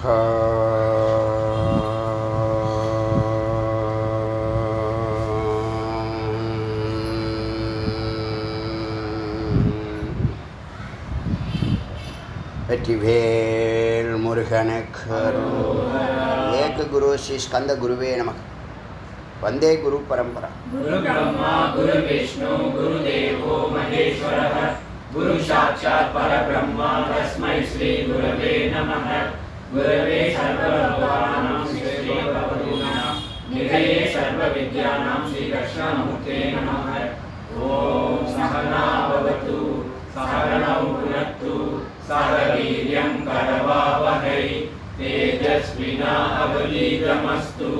வெற்றிவேல் முருகனுக்கு ஏக குரு ஸ்ரீ ஸ்கந்த குருவே நமக. வந்தே குரு பரம்பரா. குரு பிரம்மா குரு விஷ்ணு குரு தேவோ மகேஸ்வரः குரு சாட்சாத் பரபிரம்மா தஸ்மை ஸ்ரீ குரவே நமः. குரவே சர்வலோகானாம் ஸ்ரீ பவதூனாம் நிதயே சர்வ வித்யானாம் ஸ்ரீ கிருஷ்ணமூர்த்தே நமः. ஓம் சகனா பவது சகனௌ புனக்து சக வீர்யம் கரவாவஹை தேஜஸ்வினாவதீதமஸ்து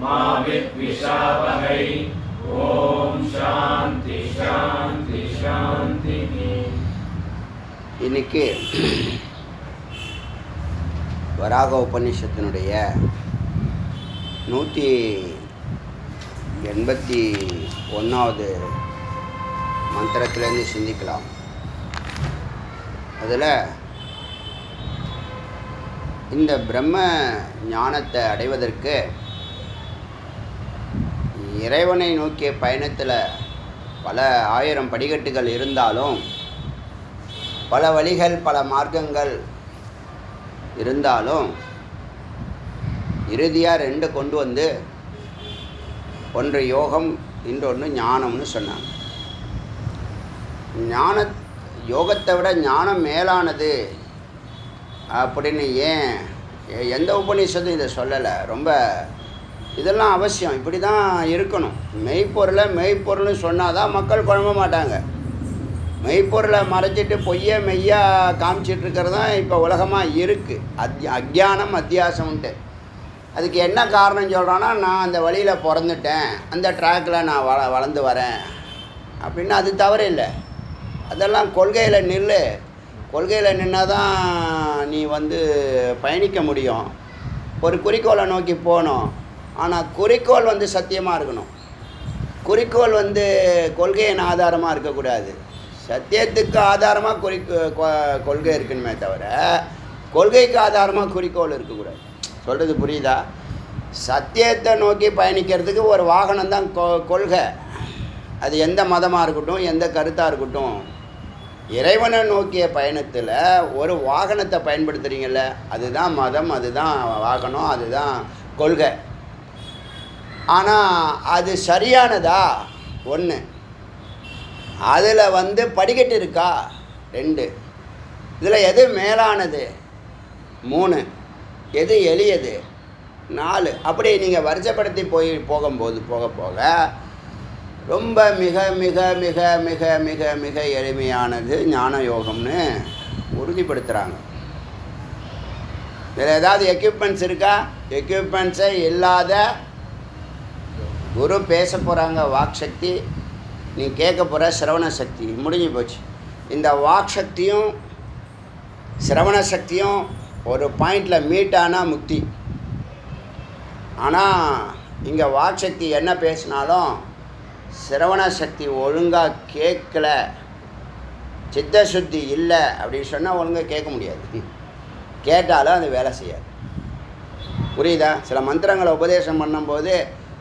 மா வித்விஷாவஹை. ஓம் சாந்தி சாந்தி சாந்தி. இன்னைக்கு வராக உபநிஷத்தினுடைய 181வது மந்திரத்திலேருந்து சிந்திக்கலாம். அதில் இந்த பிரம்ம ஞானத்தை அடைவதற்கு இறைவனை நோக்கிய பயணத்தில் பல ஆயிரம் படிக்கட்டுகள் இருந்தாலும், பல வழிகள் பல மார்க்கங்கள் இருந்தாலும், இறுதியாக ரெண்டு கொண்டு வந்து ஒன்று யோகம், இன்னொன்று ஞானம்னு சொன்னாங்க. யோகத்தை விட ஞானம் மேலானது அப்படின்னு ஏன் எந்த உபநிஷத்தும் இதை சொல்லலை. ரொம்ப இதெல்லாம் அவசியம், இப்படி தான் இருக்கணும். மெய்ப்பொருள்னு சொன்னால் தான் மக்கள் குழம்ப மாட்டாங்க. மெய்ப்பொருளை மறைச்சிட்டு பொய்யை மெய்யா காமிச்சிட்டு இருக்கிறது தான் இப்போ உலகமாக இருக்குது. அக்ஞானம் அத்தியாசம்ன்ட்டு. அதுக்கு என்ன காரணம் சொல்கிறான்னா, நான் அந்த வழியில் பிறந்துட்டேன், அந்த ட்ராக்கில் நான் வளர்ந்து வரேன் அப்படின்னா அது தவறு இல்லை. அதெல்லாம் கொள்கையில் நில்லு. கொள்கையில் நின்னால் தான் நீ பயணிக்க முடியும். ஒரு குறிக்கோளை நோக்கி போகணும். ஆனால் குறிக்கோள் சத்தியமாக இருக்கணும். குறிக்கோள் கொள்கையின் ஆதாரமாக இருக்கக்கூடாது. சத்தியத்துக்கு ஆதாரமாக கொள்கை இருக்கணுமே தவிர கொள்கைக்கு ஆதாரமாக குறிக்கோள் இருக்கக்கூடாது. சொல்கிறது புரியுதா? சத்தியத்தை நோக்கி பயணிக்கிறதுக்கு ஒரு வாகனம் தான் கொள்கை. அது எந்த மதமாக இருக்கட்டும், எந்த கருத்தாக இருக்கட்டும். இறைவனை நோக்கிய பயணத்தில் ஒரு வாகனத்தை பயன்படுத்துகிறீங்கள, அதுதான் மதம், அதுதான் வாகனம், அதுதான் கொள்கை. ஆனால் அது சரியானதா? ஒன்று. அதில் படிக்கட்டு இருக்கா? 2. இதில் எது மேலானது? 3. எது எளியது? 4. அப்படி நீங்கள் வரிசைப்படுத்தி போகும்போது போக ரொம்ப மிக மிக மிக மிக மிக மிக எளிமையானது ஞான யோகம்னு உறுதிப்படுத்துகிறாங்க. இதில் ஏதாவது எக்யூப்மெண்ட்ஸ் இருக்கா? எக்யூப்மெண்ட்ஸே இல்லாத குரு பேச போகிறாங்க. வாக் சக்தி, நீ கேட்க போகிற சிரவண சக்தி, முடிஞ்சு போச்சு. இந்த வாக் சக்தியும் சிரவண சக்தியும் ஒரு பாயிண்டில் மீட் ஆனால் முக்தி. ஆனால் இங்கே வாக் சக்தி என்ன பேசினாலும் சிரவண சக்தி ஒழுங்காக கேட்கல, சித்த சுத்தி இல்லை அப்படின்னு சொன்னால் ஒழுங்காக கேட்க முடியாது. கேட்டாலும் அது வேலை செய்யாது. புரியுதா? சில மந்திரங்களை உபதேசம் பண்ணும்போது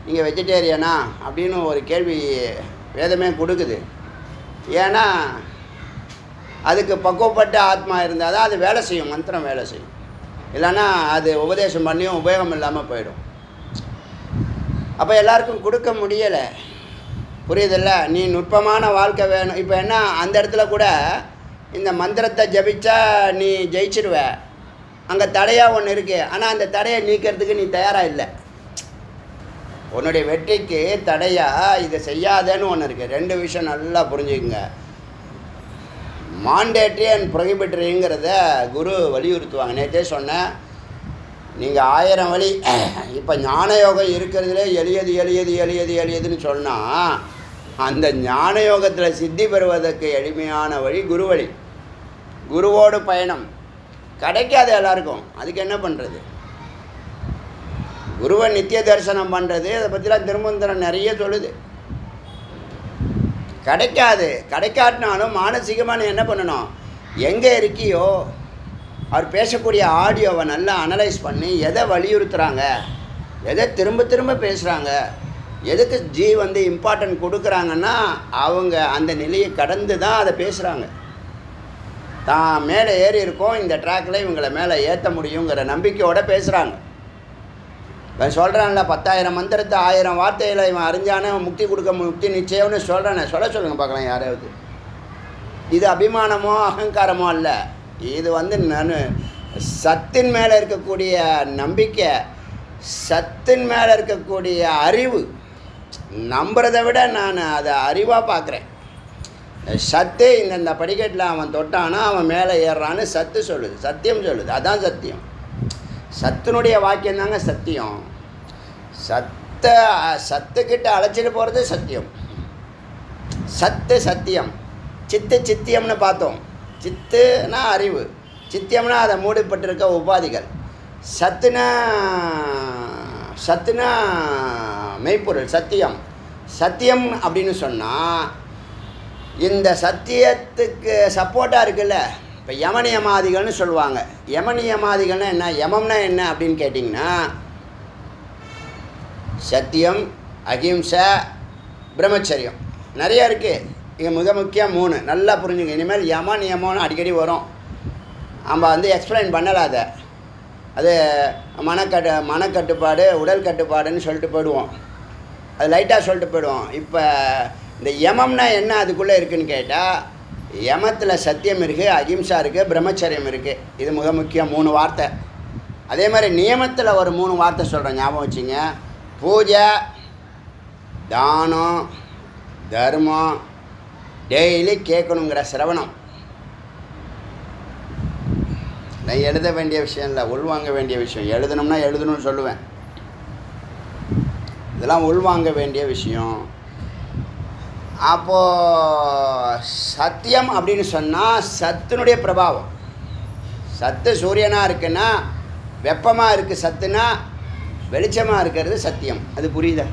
நீங்கள் வெஜிடேரியனா அப்படின்னு ஒரு கேள்வி வேதமே கொடுக்குது. ஏன்னா அதுக்கு பக்குவப்பட்ட ஆத்மா இருந்தால் தான் அது வேலை செய்யும், மந்திரம் வேலை செய்யும். இல்லைன்னா அது உபதேசம் பண்ணியும் உபயோகம் இல்லாமல் போயிடும். அப்போ எல்லாருக்கும் கொடுக்க முடியலை. புரியுதில்ல? நீ நுட்பமான வாழ்க்கை வேணும். இப்போ என்ன, அந்த இடத்துல கூட இந்த மந்திரத்தை ஜபிச்சா நீ ஜெயிச்சிடுவ. அங்கே தடையாக ஒன்று இருக்குது. ஆனால் அந்த தடையை நீக்கிறதுக்கு நீ தயாராக இல்லை. உன்னுடைய வெற்றிக்கு தடையாக இதை செய்யாதேன்னு ஒன்று இருக்குது. 2 விஷயம் நல்லா புரிஞ்சுக்குங்க. மாண்டேட்ரி அண்ட் ப்ரொஹிபிட்டரிங்கிறத குரு வலியுறுத்துவாங்க. நேற்றே சொன்னேன், நீங்கள் 1000 வழி. இப்போ ஞான யோகம் இருக்கிறதுலே எளியதுன்னு சொன்னால், அந்த ஞான யோகத்தில் சித்தி பெறுவதற்கு எளிமையான வழி குரு வழி. குருவோடு பயணம் கிடைக்காது எல்லாருக்கும். அதுக்கு என்ன பண்ணுறது? குருவை நித்திய தரிசனம் பண்ணுறது, அதை பற்றிலாம் திருமந்திரம் நிறைய சொல்லுது. கிடைக்காது. கிடைக்காட்டினாலும் மானசீகமாக நீ என்ன பண்ணணும்? எங்கே இருக்கியோ அவர் பேசக்கூடிய ஆடியோவை நல்லா அனலைஸ் பண்ணி எதை வலியுறுத்துகிறாங்க, எதை திரும்ப திரும்ப பேசுகிறாங்க, எதுக்கு வந்து இம்பார்ட்டன்ட் கொடுக்குறாங்கன்னா அவங்க அந்த நிலையை கடந்து தான் அதை பேசுகிறாங்க. தான் மேலே ஏறி இருக்கோம், இந்த ட்ராக்கில் இவங்களை மேலே ஏற்ற முடியுங்கிற நம்பிக்கையோடு பேசுகிறாங்க. இப்போ சொல்கிறான்ல 10,000 மந்திரத்தை 1000 வார்த்தையில் இவன் அறிஞ்சானே முக்தி கொடுக்க முக்தி நிச்சயம்னு சொல்கிறானே, சொல்லுங்கள் பார்க்கலாம் யாராவது. இது அபிமானமோ அகங்காரமோ அல்ல, இது நான் சத்தின் மேலே இருக்கக்கூடிய நம்பிக்கை, சத்தின் மேலே இருக்கக்கூடிய அறிவு. நம்புறதை விட நான் அதை அறிவாக பார்க்குறேன். சத்து இந்த படிக்கட்டில் அவன் தொட்டானா அவன் மேலே ஏறுறான்னு சத்து சொல்லுது, சத்தியம் சொல்லுது. அதான் சத்தியம். சத்தினுடைய வாக்கியம் தாங்க சத்தியம். சத்துக்கிட்ட அழைச்சிட்டு போகிறது சத்தியம். சத்து சத்தியம். சித்தியம்னு பார்த்தோம். சித்துனா அறிவு, சித்தியம்னா அதை மூடிப்பட்டிருக்க உபாதிகள். சத்துனா மெய்ப்பொருள் சத்தியம். சத்தியம் அப்படின்னு சொன்னால் இந்த சத்தியத்துக்கு சப்போர்ட்டாக இருக்குல்ல. இப்போ யமனியமாதிகள்னு சொல்லுவாங்க. யமனியமாதிகள்னா என்ன, யமம்னா என்ன அப்படின்னு கேட்டிங்கன்னா சத்தியம், அகிம்சை, பிரம்மச்சரியம் நிறையா இருக்குது. இங்கே மிக முக்கியம் 3 நல்லா புரிஞ்சுங்க. இனிமேல் யம நியமம்னு அடிக்கடி வரும். நம்ம எக்ஸ்பிளைன் பண்ணலை அதை. அது மனக்கட்டுப்பாடு, உடல் கட்டுப்பாடுன்னு சொல்லிட்டு போயிடுவோம். அது லைட்டாக சொல்லிட்டு போயிடுவோம். இப்போ இந்த யமம்னா என்ன அதுக்குள்ளே இருக்குதுன்னு கேட்டால், யமத்தில் சத்தியம் இருக்குது, அகிம்சா இருக்குது, பிரம்மச்சரியம் இருக்குது. இது மிக முக்கியம் 3 வார்த்தை. அதே மாதிரி நியமத்தில் ஒரு 3 வார்த்தை சொல்கிறேன், ஞாபகம் வச்சுங்க. பூஜை, தானம், தர்மம், டெய்லி கேட்கணுங்கிற சிரவணம். நான் எழுத வேண்டிய விஷயம் இல்லை, உள்வாங்க வேண்டிய விஷயம். எழுதணும்னா எழுதணும்னு சொல்லுவேன். இதெல்லாம் உள்வாங்க வேண்டிய விஷயம். அப்போது சத்தியம் அப்படின்னு சொன்னால் சத்தினுடைய பிரபாவம். சத்து சூரியனாக இருக்குன்னா, வெப்பமாக இருக்குது சத்துனா, வெளிச்சமாக இருக்கிறது சத்தியம். அது புரியுதா?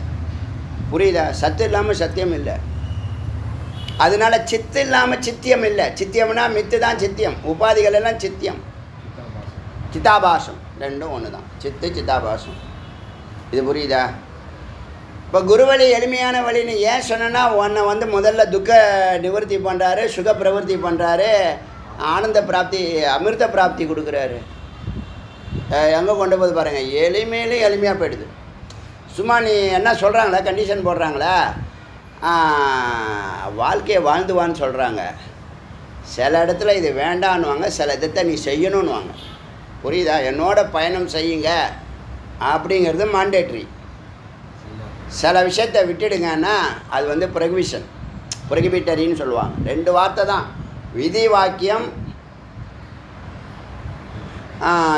சத்து இல்லாமல் சத்தியம் இல்லை. அதனால சித்து இல்லாமல் சித்தியம் இல்லை. சித்தியம்னா மித்து தான் சித்தியம். உபாதிகள் எல்லாம் சித்தியம். சித்தாபாசம் ரெண்டும் ஒன்று தான். சித்தாபாசம். இது புரியுதா? இப்போ குருவழி எளிமையான வழின்னு ஏன் சொன்னேன்னா, உன்னை முதல்ல துக்க நிவர்த்தி பண்ணுறாரு, சுக பிரவர்த்தி பண்ணுறாரு, ஆனந்த பிராப்தி, அமிர்த பிராப்தி கொடுக்குறாரு. எங்கே கொண்டு போது பாருங்கள், எளிமையிலும் எளிமையாக போயிடுது. சும்மா நீ என்ன சொல்கிறாங்களா, கண்டிஷன் போடுறாங்களா, வாழ்க்கையை வாழ்ந்துவான்னு சொல்கிறாங்க. சில இடத்துல இது வேண்டான்னுவாங்க, சில இடத்த நீ செய்யணுன்னுவாங்க. புரியுதா? என்னோட பயணம் செய்யுங்க அப்படிங்கிறது மாண்டேட்ரி. சில விஷயத்தை விட்டுடுங்கன்னா அது ப்ரொகிபிட்டரின்னு சொல்லுவாங்க. 2 வார்த்தை தான். விதி வாக்கியம்,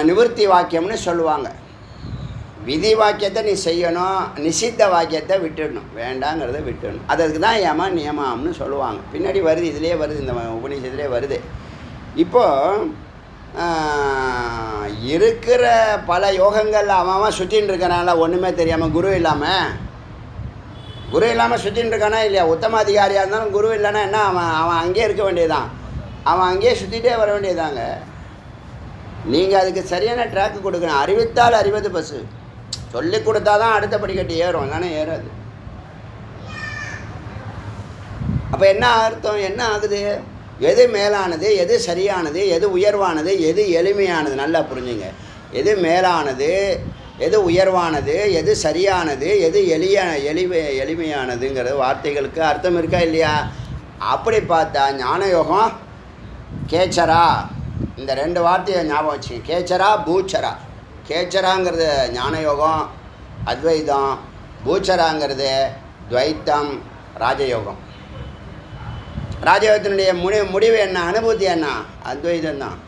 நிவர்த்தி வாக்கியம்னு சொல்லுவாங்க. விதி வாக்கியத்தை நீ செய்யணும், நிஷித்த வாக்கியத்தை விட்டுடணும், வேண்டாங்கிறத விட்டுடணும். அதற்கு தான் யம நியமம்னு சொல்லுவாங்க. பின்னாடி வருது, இதிலே வருது, இந்த உபநிஷத்திலே வருது. இப்போது இருக்கிற பல யோகங்கள் அவன் சுற்றின்னு இருக்கிறனால ஒன்றுமே தெரியாமல் குரு இல்லாமல் சுற்றின்னு இருக்கானா இல்லையா? உத்தம அதிகாரியாக இருந்தாலும் குரு இல்லைன்னா என்ன, அவன் அங்கேயே இருக்க வேண்டியதுதான். அவன் அங்கேயே சுற்றிட்டே வர வேண்டியதாங்க. நீங்கள் அதுக்கு சரியான ட்ராக்கு கொடுக்கணும். அறிவித்தால் அறிவது பசு. சொல்லி கொடுத்தா தான் அடுத்த படிக்கட்டு ஏறும், இல்லைன்னா ஏறாது. அப்போ என்ன அர்த்தம், என்ன ஆகுது? எது மேலானது, எது சரியானது, எது உயர்வானது, எது எளிமையானது, நல்லா புரிஞ்சுங்க. எது மேலானது, எது உயர்வானது, எது சரியானது, எது எளிமையானதுங்கிறது வார்த்தைகளுக்கு அர்த்தம் இருக்கா இல்லையா? அப்படி பார்த்தா ஞானயோகம் கேச்சரா, இந்த 2 வார்த்தையை ஞாபகம் வச்சுங்க. கேச்சரா, பூச்சரா. கேச்சராங்கிறது ஞானயோகம், அத்வைதம். பூச்சராங்கிறது துவைத்தம், ராஜயோகம். ராஜயோகத்தினுடைய முடிவு என்ன, அனுபூதி என்ன? அத்வைதம் தான்.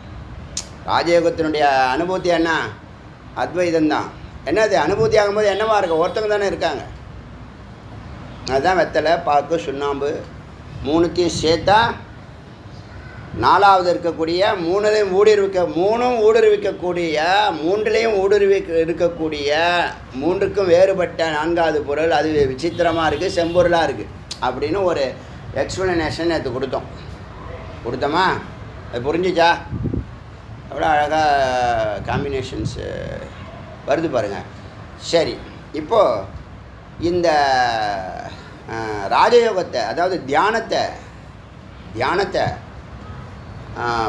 ராஜயோகத்தினுடைய அனுபூதி என்ன? அத்வைதம் தான். என்னது அனுபூதி ஆகும்போது என்னவா இருக்கு? ஒருத்தவங்க தானே இருக்காங்க. அதுதான் வெத்தலை, பாக்கு, சுண்ணாம்பு 3த்தையும் சேர்த்தா 4வது இருக்கக்கூடிய 3லையும் ஊடுருவிக்கக்கூடிய 3லையும் இருக்கக்கூடிய 3க்கும் வேறுபட்ட 4வது பொருள். அது விசித்திரமாக இருக்குது, செம்பொருளாக இருக்குது அப்படின்னு ஒரு எக்ஸ்பிளனேஷன் நேற்று கொடுத்தோமா? அது புரிஞ்சிச்சா? எவ்வளோ அழகாக காம்பினேஷன்ஸு வருது பாருங்கள். சரி, இப்போது இந்த ராஜயோகத்தை, அதாவது தியானத்தை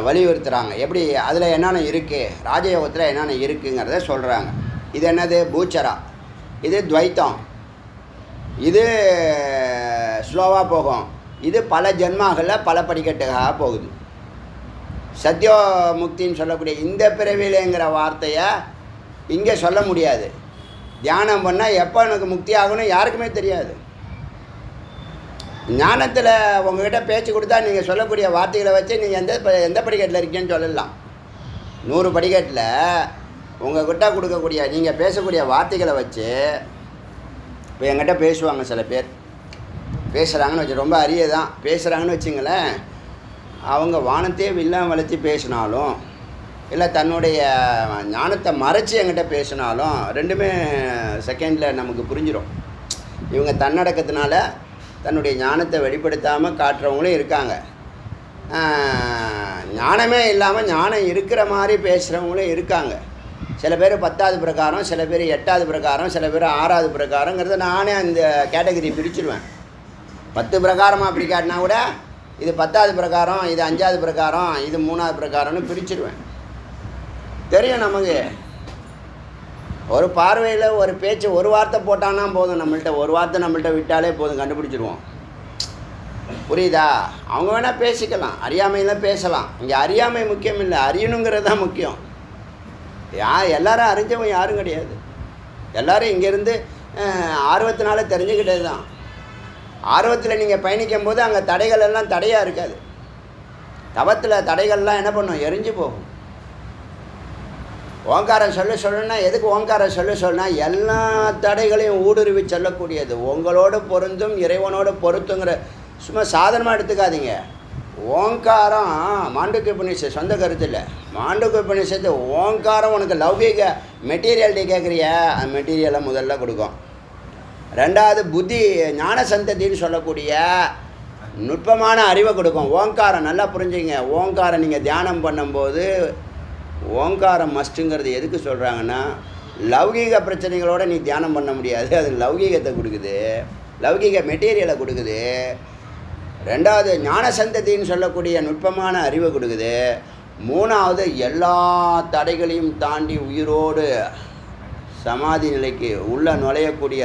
வலியுறுத்துகிறாங்க. எப்படி அதில் என்னென்ன இருக்குது, ராஜயோகத்தில் என்னென்ன இருக்குங்கிறத சொல்கிறாங்க. இது என்னது? பூச்சரா. இது துவைத்தம். இது ஸ்லோவாக போகும். இது பல ஜென்மாகளில் பல படிக்கட்டுக்காக போகுது. சத்யோ முக்தின்னு சொல்லக்கூடிய இந்த பிறவிலேங்கிற வார்த்தையை இங்கே சொல்ல முடியாது. தியானம் பண்ணால் எப்போ எனக்கு முக்தி ஆகணும் யாருக்குமே தெரியாது. ஞானத்தில் உங்கள்கிட்ட பேச்சு கொடுத்தா நீங்கள் சொல்லக்கூடிய வார்த்தைகளை வச்சு நீங்கள் எந்த படிக்கட்டில் இருக்கீங்கன்னு சொல்லலாம். 100 படிக்கட்டில் உங்கள்கிட்ட கொடுக்கக்கூடிய நீங்கள் பேசக்கூடிய வார்த்தைகளை வச்சு, இப்போ என்கிட்ட பேசுவாங்க சில பேர், பேசுகிறாங்கன்னு வச்சு, ரொம்ப அரிய தான் பேசுகிறாங்கன்னு வச்சுங்களேன். அவங்க வானத்தையே வில்லாம் வளைச்சி பேசினாலும், இல்லை தன்னுடைய ஞானத்தை மறைச்சி என்கிட்ட பேசினாலும், ரெண்டுமே செகண்டில் நமக்கு புரிஞ்சிடும். இவங்க தன்னடக்கத்தினால தன்னுடைய ஞானத்தை வெளிப்படுத்தாமல் காட்டுறவங்களும் இருக்காங்க. ஞானமே இல்லாமல் ஞானம் இருக்கிற மாதிரி பேசுகிறவங்களும் இருக்காங்க. சில பேர் 10வது பிரகாரம், சில பேர் 8வது பிரகாரம், சில பேர் 6வது பிரகாரங்கிறத நானே அந்த கேட்டகரி பிரிச்சுடுவேன். 10 பிரகாரமாக அப்படி காட்டினா கூட இது 10வது பிரகாரம், இது 5வது பிரகாரம், இது 3வது பிரகாரம்னு பிரிச்சுடுவேன். தெரியும் நமக்கு. ஒரு பார்வையில் ஒரு பேச்சு, ஒரு வார்த்தை போட்டான்னா போதும், ஒரு வார்த்தை நம்மள்கிட்ட விட்டாலே போதும், கண்டுபிடிச்சிடுவோம். புரியுதா? அவங்க வேணால் பேசிக்கலாம், அறியாமையெல்லாம் பேசலாம். இங்கே அறியாமை முக்கியம் இல்லை, அறியணுங்கிறது தான் முக்கியம். எல்லாரும் அறிஞ்சவன் யாரும் கிடையாது. எல்லோரும் இங்கேருந்து ஆர்வத்தினால தெரிஞ்சுக்கிட்டது தான். ஆர்வத்தில் நீங்கள் பயணிக்கும் போது அங்கே தடைகள் எல்லாம் தடையாக இருக்காது. தவத்தில் தடைகள்லாம் என்ன பண்ணும்? எரிஞ்சு போகும். ஓங்காரம் சொல்லுன்னா எதுக்கு ஓங்காரம் சொல்லுன்னா எல்லா தடைகளையும் ஊடுருவி சொல்லக்கூடியது. உங்களோடு பொருந்தும், இறைவனோடு பொருத்துங்கிற சும்மா சாதனமாக எடுத்துக்காதீங்க. ஓங்காரம் மாண்டூக்கிய உபநிஷத்து சொந்த கருத்து இல்லை. மாண்டூக்கிய உபநிஷத்து ஓங்காரம் உனக்கு லௌகீக மெட்டீரியல்ட்டி கேட்குறிய, அந்த மெட்டீரியலை முதல்ல கொடுக்கும். 2வது புத்தி ஞான சந்ததின்னு சொல்லக்கூடிய நுட்பமான அறிவை கொடுக்கும். ஓங்காரம் நல்லா புரிஞ்சுங்க. ஓங்காரம் நீங்கள் தியானம் பண்ணும்போது ஓங்காரம் மஸ்ட்டுங்கிறது எதுக்கு சொல்கிறாங்கன்னா, லௌகீக பிரச்சனைகளோடு நீ தியானம் பண்ண முடியாது. அது லௌகீகத்தை கொடுக்குது, லௌகீக மெட்டீரியலை கொடுக்குது. 2வது ஞான சந்ததின்னு சொல்லக்கூடிய நுட்பமான அறிவை கொடுக்குது. 3வது எல்லா தடைகளையும் தாண்டி உயிரோடு சமாதி நிலைக்கு உள்ளே நுழையக்கூடிய,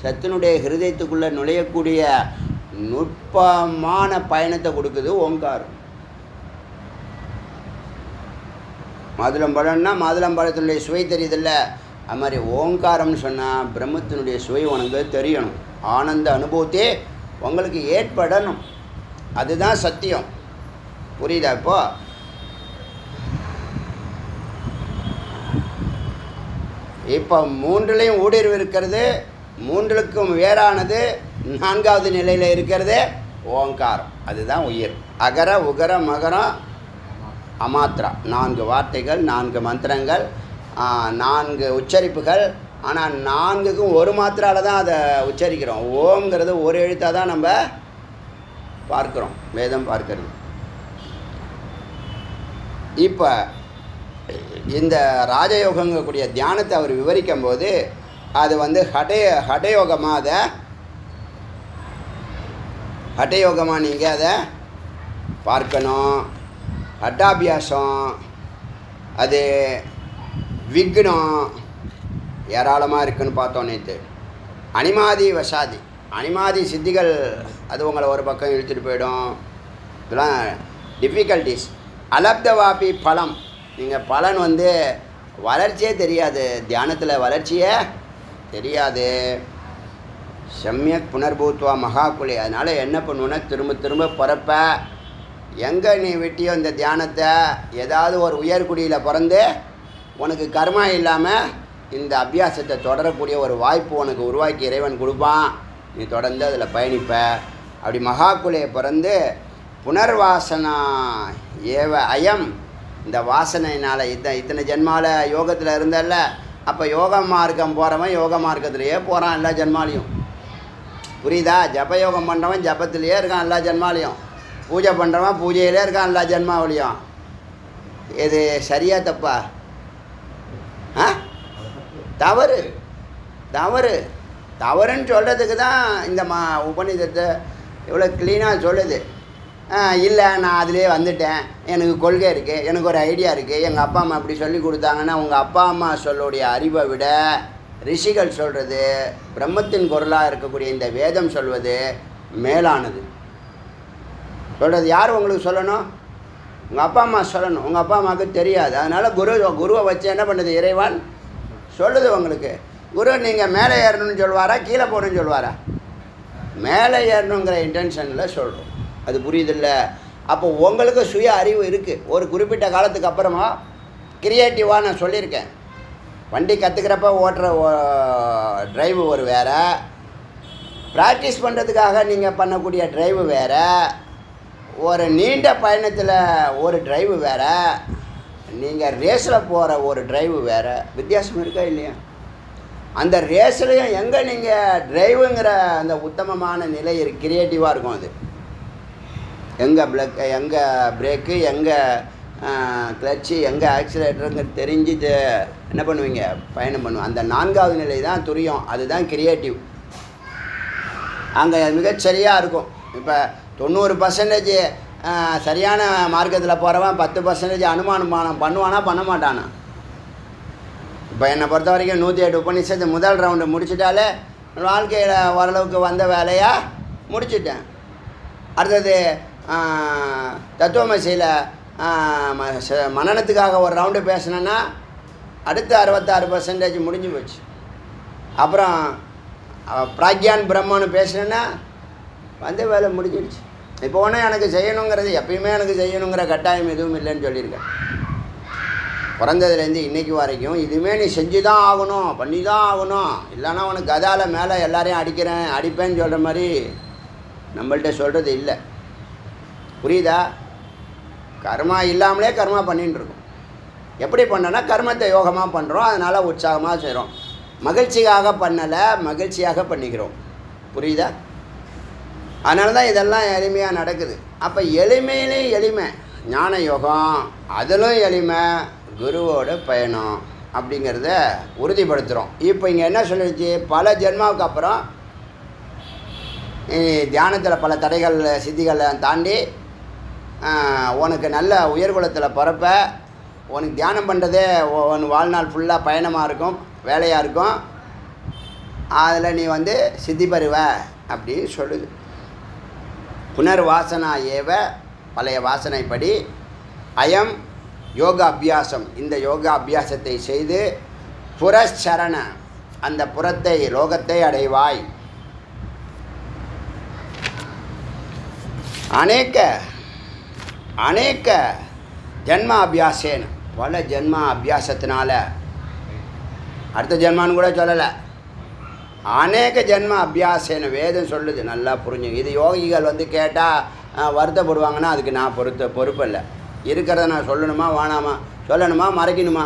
சத்தினுடைய ஹிருதயத்துக்குள்ளே நுழையக்கூடிய நுட்பமான பயணத்தை கொடுக்குது ஓங்காரம். மாதுளம்பழம்னா மாதுளம்பழத்தினுடைய சுவை தெரியுதில்ல, அது மாதிரி ஓங்காரம்னு சொன்னால் பிரம்மத்தினுடைய சுவை உனக்கு தெரியணும். ஆனந்த அனுபவத்தே உங்களுக்கு ஏற்படணும். அதுதான் சத்தியம். புரியுதா? இப்போ 3லையும் ஊடுருவி இருக்கிறது, 3க்கும் வேறானது 4வது நிலையில் இருக்கிறது ஓங்காரம். அதுதான் உயிர். அகர உகர மகரம் அமாத்ரா, 4 வார்த்தைகள், 4 மந்திரங்கள், 4 உச்சரிப்புகள். ஆனால் 4க்கும் ஒரு மாத்திரால தான் அதை உச்சரிக்கிறோம். ஓம்ங்கிறது ஒரு எழுத்தாக தான் நம்ம பார்க்குறோம், வேதம் பார்க்கறது. இப்போ இந்த ராஜயோகங்கக்கூடிய தியானத்தை அவர் விவரிக்கும் போது அது ஹடயோகமாக நீங்கள் அதை பார்க்கணும். ஹட்டாபியாசம், அது விக்னம் ஏராளமாக இருக்குதுன்னு பார்த்தோம் நேற்று. அனிமாதி வசாதி, அனிமாதி சித்திகள் அது உங்களை ஒரு பக்கம் இழுத்துட்டு போயிடும். இதெல்லாம் டிஃபிகல்ட்டிஸ். அலப்தவாபி பலம், நீங்கள் பலன் வளர்ச்சியே தெரியாது, தியானத்தில் வளர்ச்சியே தெரியாது. சம்யக் புனர்பூத்வா மகாகுலே. அதனால் என்ன பண்ணுவேன்னா திரும்ப திரும்ப பிறப்ப. எங்கே நீ விட்டியோ இந்த தியானத்தை, ஏதாவது ஒரு உயர்குடியில் பிறந்து உனக்கு கர்மா இல்லாமல் இந்த அபியாசத்தை தொடரக்கூடிய ஒரு வாய்ப்பு உனக்கு உருவாக்கி இறைவன் கொடுப்பான். நீ தொடர்ந்து அதில் பயணிப்ப. அப்படி மகாகுலே பிறந்து புனர்வாசனா ஏவ அயம், இந்த வாசனையினால் இத்தனை ஜென்மாவில் யோகத்தில் இருந்தல்ல, அப்போ யோக மார்க்கம் போகிறவன் யோக மார்க்கத்திலேயே போகிறான் எல்லா ஜென்மாலையும். புரியுதா? ஜபயோகம் பண்ணுறவன் ஜபத்திலேயே இருக்கான் எல்லா ஜென்மாலையும். பூஜை பண்ணுறவன் பூஜையிலே இருக்கான் எல்லா ஜென்மாவிலையும். இது சரியா தப்பா? ஆ, தவறு. தவறு தவறுன்னு சொல்கிறதுக்கு தான் இந்த உபநிஷத்தை இவ்வளோ க்ளீனாக சொல்லுது. இல்லை நான் அதிலே வந்துட்டேன், எனக்கு கொள்கை இருக்குது, எனக்கு ஒரு ஐடியா இருக்குது, எங்கள் அப்பா அம்மா அப்படி சொல்லி கொடுத்தாங்கன்னா, உங்கள் அப்பா அம்மா சொல்லுடைய அறிவை விட ரிஷிகள் சொல்கிறது, பிரம்மத்தின் குரலாக இருக்கக்கூடிய இந்த வேதம் சொல்வது மேலானது. சொல்கிறது யார் உங்களுக்கு சொல்லணும்? உங்கள் அப்பா அம்மா சொல்லணும். உங்கள் அப்பா அம்மாவுக்கு தெரியாது. அதனால் குருவை வச்சு என்ன பண்ணுது இறைவன் சொல்லுது உங்களுக்கு. குரு நீங்கள் மேலே ஏறணும்னு சொல்லுவாரா, கீழே போகணுன்னு சொல்லுவாரா? மேலே ஏறணுங்கிற இன்டென்ஷனில் சொல்கிறோம். அது புரியுதில்ல? அப்போ உங்களுக்கு சுய அறிவு இருக்குது. ஒரு குறிப்பிட்ட காலத்துக்கு அப்புறமா கிரியேட்டிவாக நான் சொல்லியிருக்கேன், வண்டி கற்றுக்கிறப்ப ஓட்டுற ட்ரைவு ஒரு வேறு, ப்ராக்டிஸ் பண்ணுறதுக்காக நீங்கள் பண்ணக்கூடிய ட்ரைவு வேறு, ஒரு நீண்ட பயணத்தில் ஒரு ட்ரைவு வேறு, நீங்கள் ரேஸில் போகிற ஒரு ட்ரைவு வேறு. வித்தியாசம் இருக்கா இல்லையா? அந்த ரேஸ்லையும் எங்கே நீங்கள் ட்ரைவுங்கிற அந்த உத்தமமான நிலை கிரியேட்டிவாக இருக்கும். அது எங்கே எங்கே பிரேக்கு, எங்கே கிளச்சு, எங்கே ஆக்சிலேட்டருங்க தெரிஞ்சு என்ன பண்ணுவீங்க, பயணம் பண்ணுவோம். அந்த 4வது நிலை தான் துரியம். அதுதான் கிரியேட்டிவ். அங்கே மிகச்சரியாக இருக்கும். இப்போ 90% சரியான மார்க்கத்தில் போகிறவன் 10% அனுமானம் பண்ணுவானா பண்ண மாட்டானா? இப்போ என்னை பொறுத்த வரைக்கும் 108 உபநிஷத்து முதல் ரவுண்டு முடிச்சிட்டாலே வாழ்க்கையில் ஓரளவுக்கு வந்த வேலையாக முடிச்சிட்டேன். அடுத்தது தத்துவமசியில் மனநத்துக்காக ஒரு ரவுண்டு பேசினேன்னா அடுத்து 66% முடிஞ்சு போச்சு. அப்புறம் பிராக்யான் பிரம்மன்னு பேசினேன்னா வந்த வேலை முடிஞ்சிடுச்சு. இப்போ ஒன்றும் எனக்கு செய்யணுங்கிறது, எப்பயுமே எனக்கு செய்யணுங்கிற கட்டாயம் எதுவும் இல்லைன்னு சொல்லியிருக்கேன். பிறந்ததுலேருந்து இன்றைக்கி வரைக்கும் இதுவுமே நீ செஞ்சு தான் ஆகணும், பண்ணி தான் ஆகணும், இல்லைன்னா உனக்கு கதாவில் மேலே எல்லாரையும் அடிப்பேன்னு சொல்கிற மாதிரி நம்மள்கிட்ட சொல்கிறது இல்லை. புரியுதா? கர்மா இல்லாமலே கர்மா பண்ணிகிட்டு இருக்கோம். எப்படி பண்ணோன்னா கர்மத்தை யோகமாக பண்ணுறோம், அதனால் உற்சாகமாக செய்கிறோம். மகிழ்ச்சியாக பண்ணலை, மகிழ்ச்சியாக பண்ணிக்கிறோம். புரியுதா? அதனால தான் இதெல்லாம் எளிமையாக நடக்குது. அப்போ எளிமையிலையும் எளிமை ஞான யோகம், அதிலும் எளிமை குருவோட பயணம் அப்படிங்கிறத உறுதிப்படுத்துகிறோம். இப்போ இங்கே என்ன சொல்லிடுச்சு, பல ஜென்மாவுக்கு அப்புறம் தியானத்தில் பல தடைகள் சித்திகளை தாண்டி உனக்கு நல்ல உயர்குலத்தில் பிறப்ப, உனக்கு தியானம் பண்ணுறதே உன் வாழ்நாள் ஃபுல்லாக பயணமாக இருக்கும், வேலையாக இருக்கும், அதில் நீ சித்தி பெறுவ அப்படின்னு சொல்லுது. புனர்வாசனா ஏவ, பழைய வாசனைப்படி, அயம் யோகா அபியாசம், இந்த யோகா அபியாசத்தை செய்து புரச்சரண, அந்த புறத்தை லோகத்தை அடைவாய். அநேக ஜென்ம அபியாசேன், பல ஜென்ம அபியாசத்தினால, அடுத்த ஜென்மான்னு கூட சொல்லலை, அநேக ஜென்ம அபியாசேன்னு வேதம் சொல்லுது. நல்லா புரிஞ்சுங்க. இது யோகிகள் கேட்டால் வருத்தப்படுவாங்கன்னா அதுக்கு நான் பொறுப்பு இல்லை. இருக்கிறத நான் சொல்லணுமா வேணாமா, சொல்லணுமா மறைக்கணுமா?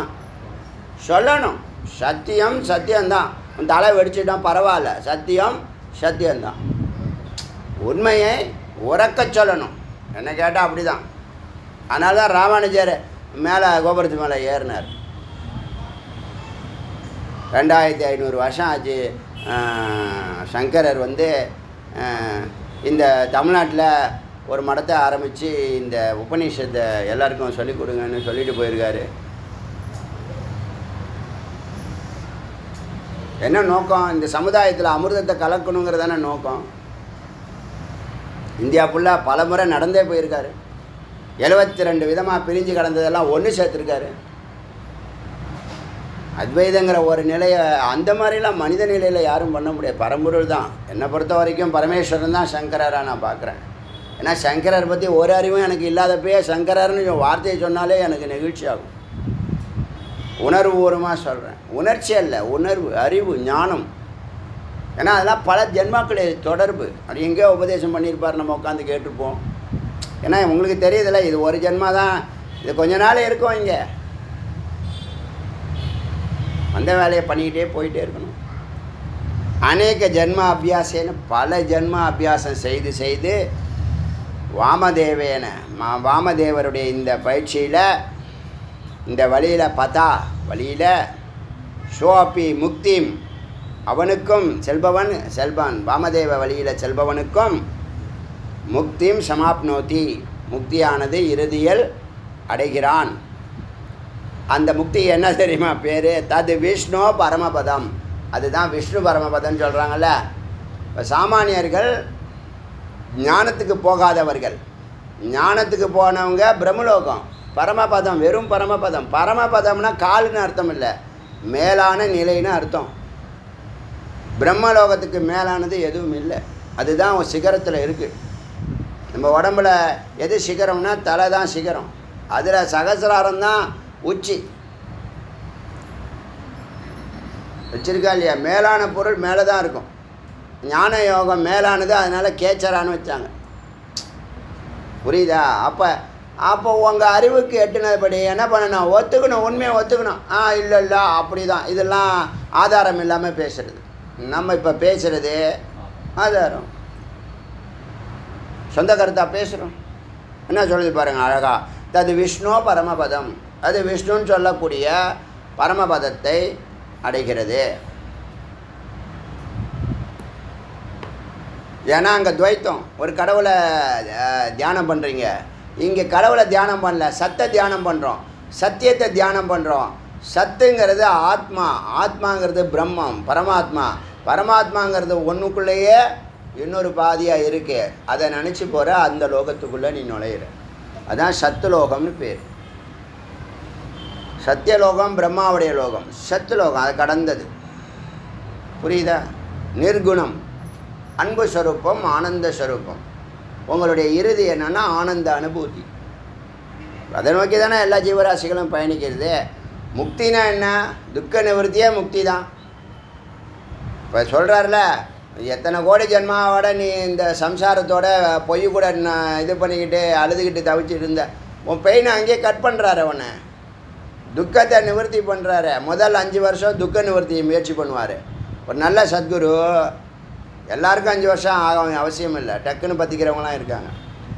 சொல்லணும். சத்தியம் சத்தியம்தான். தலை வெடிச்சிட்டான் பரவாயில்ல, சத்தியம் சத்தியம்தான். உண்மையை உறக்க சொல்லணும். என்ன கேட்டால் அப்படி தான். அதனால தான் ராமானுஜர் மேலே கோபுரத்து மேலே ஏறினார். 2500 வருஷம் ஆச்சு. சங்கரர் இந்த தமிழ்நாட்டில் ஒரு மடத்தை ஆரம்பித்து இந்த உபநிஷத்தை எல்லாருக்கும் சொல்லிக் கொடுங்கன்னு சொல்லிட்டு போயிருக்காரு. என்ன நோக்கம்? இந்த சமுதாயத்தில் அமிர்தத்தை கலக்கணுங்கிறதான நோக்கம். இந்தியா ஃபுல்லாக பல முறை நடந்தே போயிருக்காரு. 72 விதமாக பிரிஞ்சு கிடந்ததெல்லாம் ஒன்று சேர்த்துருக்காரு. அத்வைதங்கிற ஒரு நிலையை அந்த மாதிரிலாம் மனித நிலையில் யாரும் பண்ண முடியாது. பரம்பொருள் தான். என்னை பொறுத்த வரைக்கும் பரமேஸ்வரன் தான் சங்கரராக நான் பார்க்குறேன். ஏன்னா சங்கரர் பற்றி ஒரு அறிவும் எனக்கு இல்லாதப்பயே சங்கரர்னு வார்த்தையை சொன்னாலே எனக்கு நெகிழ்ச்சி ஆகும். உணர்வுபூர்வமாக சொல்கிறேன். உணர்ச்சி அல்ல, உணர்வு, அறிவு, ஞானம். ஏன்னா அதெல்லாம் பல ஜென்மாக்களுடைய தொடர்பு. அது எங்கேயோ உபதேசம் பண்ணியிருப்பார், நம்ம உட்காந்து கேட்டிருப்போம். ஏன்னா உங்களுக்கு தெரியுதில்ல, இது ஒரு ஜென்மா தான், இது கொஞ்ச நாள் இருக்கும். இங்கே அந்த வேலையை பண்ணிக்கிட்டே போயிட்டே இருக்கணும். அநேக ஜென்ம அபியாசேன்னு பல ஜென்ம அபியாசம் செய்து வாமதேவருடைய இந்த பயிற்சியில் இந்த வழியில் பதா வழியில் ஷோபி முக்திம் அவனுக்கும் செல்பவன் வாமதேவ வழியில் செல்பவனுக்கும் முக்திம் சமாப்னோதி முக்தியானது இறுதியில் அடைகிறான். அந்த முக்தி என்ன தெரியுமா பேர்? தது விஷ்ணு பரமபதம். அதுதான் விஷ்ணு பரமபதம்னு சொல்கிறாங்கல்ல. இப்போ சாமானியர்கள் ஞானத்துக்கு போகாதவர்கள், ஞானத்துக்கு போனவங்க பிரம்மலோகம். பரமபதம் வெறும் பரமபதம். பரமபதம்னா காலுன்னு அர்த்தம் இல்லை, மேலான நிலைன்னு அர்த்தம். பிரம்மலோகத்துக்கு மேலானது எதுவும் இல்லை. அதுதான் சிகரத்தில் இருக்குது. நம்ம உடம்புல எது சிகரம்னா தலை தான் சிகரம். அதில் சகசிராரம் தான் உச்சி. வச்சிருக்கா இல்லையா? மேலான பொருள் மேலே தான் இருக்கும். ஞான யோகம் மேலானது, அதனால் கேச்சரான்னு வச்சாங்க. புரியுதா? அப்போ உங்கள் அறிவுக்கு எட்டுனதுபடி என்ன பண்ணணும்? ஒத்துக்கணும், உண்மையை ஒத்துக்கணும். இல்லை அப்படி தான். இதெல்லாம் ஆதாரம் இல்லாமல் பேசுகிறது. நம்ம இப்போ பேசுகிறது ஆதாரம், சொந்த கருத்தாக பேசுகிறோம். என்ன சொல்லுது பாருங்கள் அழகா. தது விஷ்ணு பரமபதம். அது விஷ்ணுன்னு சொல்லக்கூடிய பரமபதத்தை அடைகிறது. ஏன்னா அங்கே துவைத்தம். ஒரு கடவுளை தியானம் பண்ணுறீங்க, இங்கே கடவுளை தியானம் பண்ணல, சத்தை தியானம் பண்ணுறோம், சத்தியத்தை தியானம் பண்ணுறோம். சத்துங்கிறது ஆத்மா, ஆத்மாங்கிறது பிரம்மம், பரமாத்மா. பரமாத்மாங்கிறது ஒன்றுக்குள்ளேயே இன்னொரு பாதியாக இருக்கு. அதை நினச்சி போகிற அந்த லோகத்துக்குள்ளே நீ நுழையிற. அதான் சத்துலோகம்னு பேர். சத்தியலோகம் பிரம்மாவுடைய லோகம், சத்துலோகம் அது கடந்தது. புரியுதா? நிர்குணம், அன்பு ஸ்வரூபம், ஆனந்த ஸ்வரூபம். உங்களுடைய இறுதி என்னன்னா ஆனந்த அனுபூதி. அதை நோக்கி தானே எல்லா ஜீவராசிகளும் பயணிக்கிறது. முக்தினா என்ன? துக்க நிவர்த்தியே முக்தி தான். இப்போ சொல்கிறார்ல, எத்தனை கோடி ஜென்மாவோட நீ இந்த சம்சாரத்தோட பொய் கூட இது பண்ணிக்கிட்டு அழுதுகிட்டு தவிச்சிட்டு இருந்த, உன் பெயினை அங்கேயே கட் பண்ணுறாரு. உன்னை துக்கத்தை நிவர்த்தி பண்ணுறாரு. முதல் 5 வருஷம் துக்க நிவர்த்தி முயற்சி பண்ணுவார். ஒரு நல்ல சத்குரு எல்லாருக்கும் 5 வருஷம் ஆகும் அவசியம் இல்லை, டக்குன்னு பற்றிக்கிறவங்களாம் இருக்காங்க.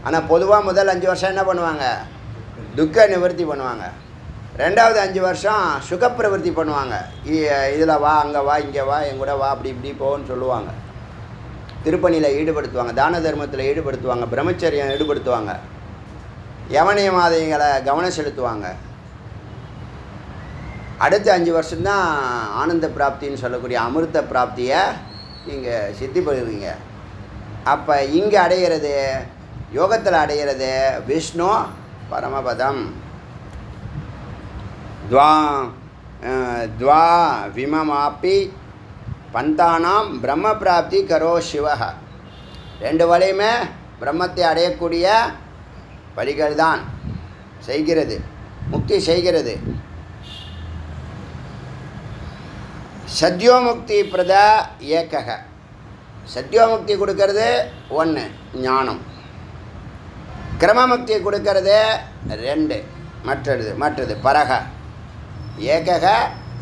ஆனால் பொதுவாக முதல் 5 வருஷம் என்ன பண்ணுவாங்க? துக்க நிவர்த்தி பண்ணுவாங்க. 2வது 5 வருஷம் சுகப்பிரவர்த்தி பண்ணுவாங்க. இதில் வா, அங்கே வா, இங்கே வா, என் கூட வா, அப்படி இப்படி போன்னு சொல்லுவாங்க. திருப்பணியில் ஈடுபடுத்துவாங்க, தான தர்மத்தில் ஈடுபடுத்துவாங்க, பிரம்மச்சரியம் ஈடுபடுத்துவாங்க, யவனியமாதைகளை கவனம் செலுத்துவாங்க. அடுத்த 5 வருஷம்தான் ஆனந்த பிராப்தின்னு சொல்லக்கூடிய அமிர்த பிராப்தியை நீங்கள் சித்தி பண்ணுவீங்க. அப்போ இங்கே அடைகிறது, யோகத்தில் அடைகிறது விஷ்ணு பரமபதம். துவா விமமாப்பி பந்தானாம் பிரம்ம பிராப்தி கரோ சிவஹ. 2 வழியுமே பிரம்மத்தை அடையக்கூடிய வழிகள் தான் செய்கிறது, முக்தி செய்கிறது. சத்யோமுக்தி பிரத ஏக்கக. சத்யோமுக்தி கொடுக்கறது 1 ஞானம், கிரமமுக்தி கொடுக்கறது 2 மற்றது பரக. ஏகக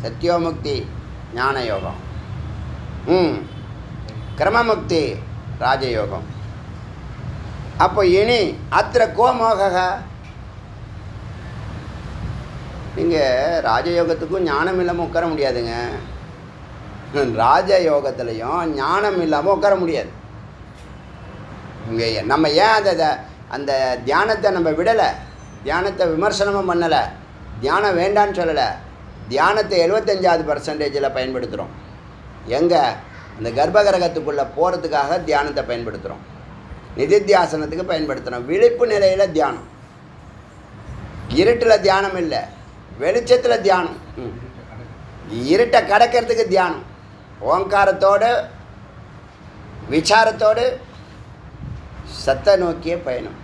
சத்யோமுக்தி ஞான யோகம், கிரமமுக்தி ராஜயோகம். அப்போ இனி அத்திர கோமோக. நீங்கள் ராஜயோகத்துக்கும் ஞானம் இல்லாமல் உட்கார முடியாதுங்க. ராஜயோகத்துலேயும் ஞானம் இல்லாமல் உட்கார முடியாது. இங்கே நம்ம ஏன் அந்த தியானத்தை நம்ம விடலை, தியானத்தை விமர்சனமும் பண்ணலை, தியானம் வேண்டான்னு சொல்லலை. தியானத்தை 75% பயன்படுத்துகிறோம். எங்கே? அந்த கர்ப்பகிரகத்துக்குள்ளே போகிறதுக்காக தியானத்தை பயன்படுத்துகிறோம், நிதித்தியாசனத்துக்கு பயன்படுத்துகிறோம். விழிப்பு நிலையில் தியானம், இருட்டில் தியானம் இல்லை, வெளிச்சத்தில் தியானம், இருட்டை கடக்கிறதுக்கு தியானம். ஓங்காரத்தோடு விசாரத்தோடு சத்தை நோக்கிய பயணம்.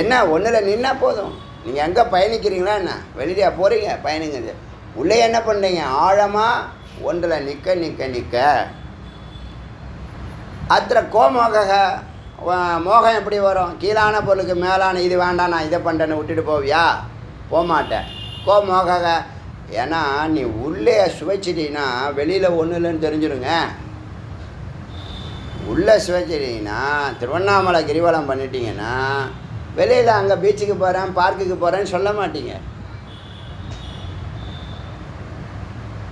என்ன ஒன்றில் நின்னா போதும். நீங்கள் எங்கே பயணிக்கிறீங்களா என்ன? வெளியே போகிறீங்க, பயணிங்க. உள்ளே என்ன பண்ணுறீங்க? ஆழமாக ஒன்றில் நிற்க. அத்திர கோமோக. மோகம் எப்படி வரும்? கீழான பொருளுக்கு மேலான இது வேண்டாம், நான் இதை பண்ணுறேன்னு விட்டுட்டு போவியா? போகமாட்டேன். கோமோக. ஏன்னா நீ உள்ளே சுவைச்சிட்டீங்கன்னா வெளியில் ஒன்றும் இல்லைன்னு தெரிஞ்சிடுங்க. உள்ளே சுவைச்சிட்டிங்கன்னா, திருவண்ணாமலை கிரிவலம் பண்ணிட்டீங்கன்னா வெளியில் அங்கே பீச்சுக்கு போகிறேன், பார்க்குக்கு போகிறேன்னு சொல்ல மாட்டீங்க.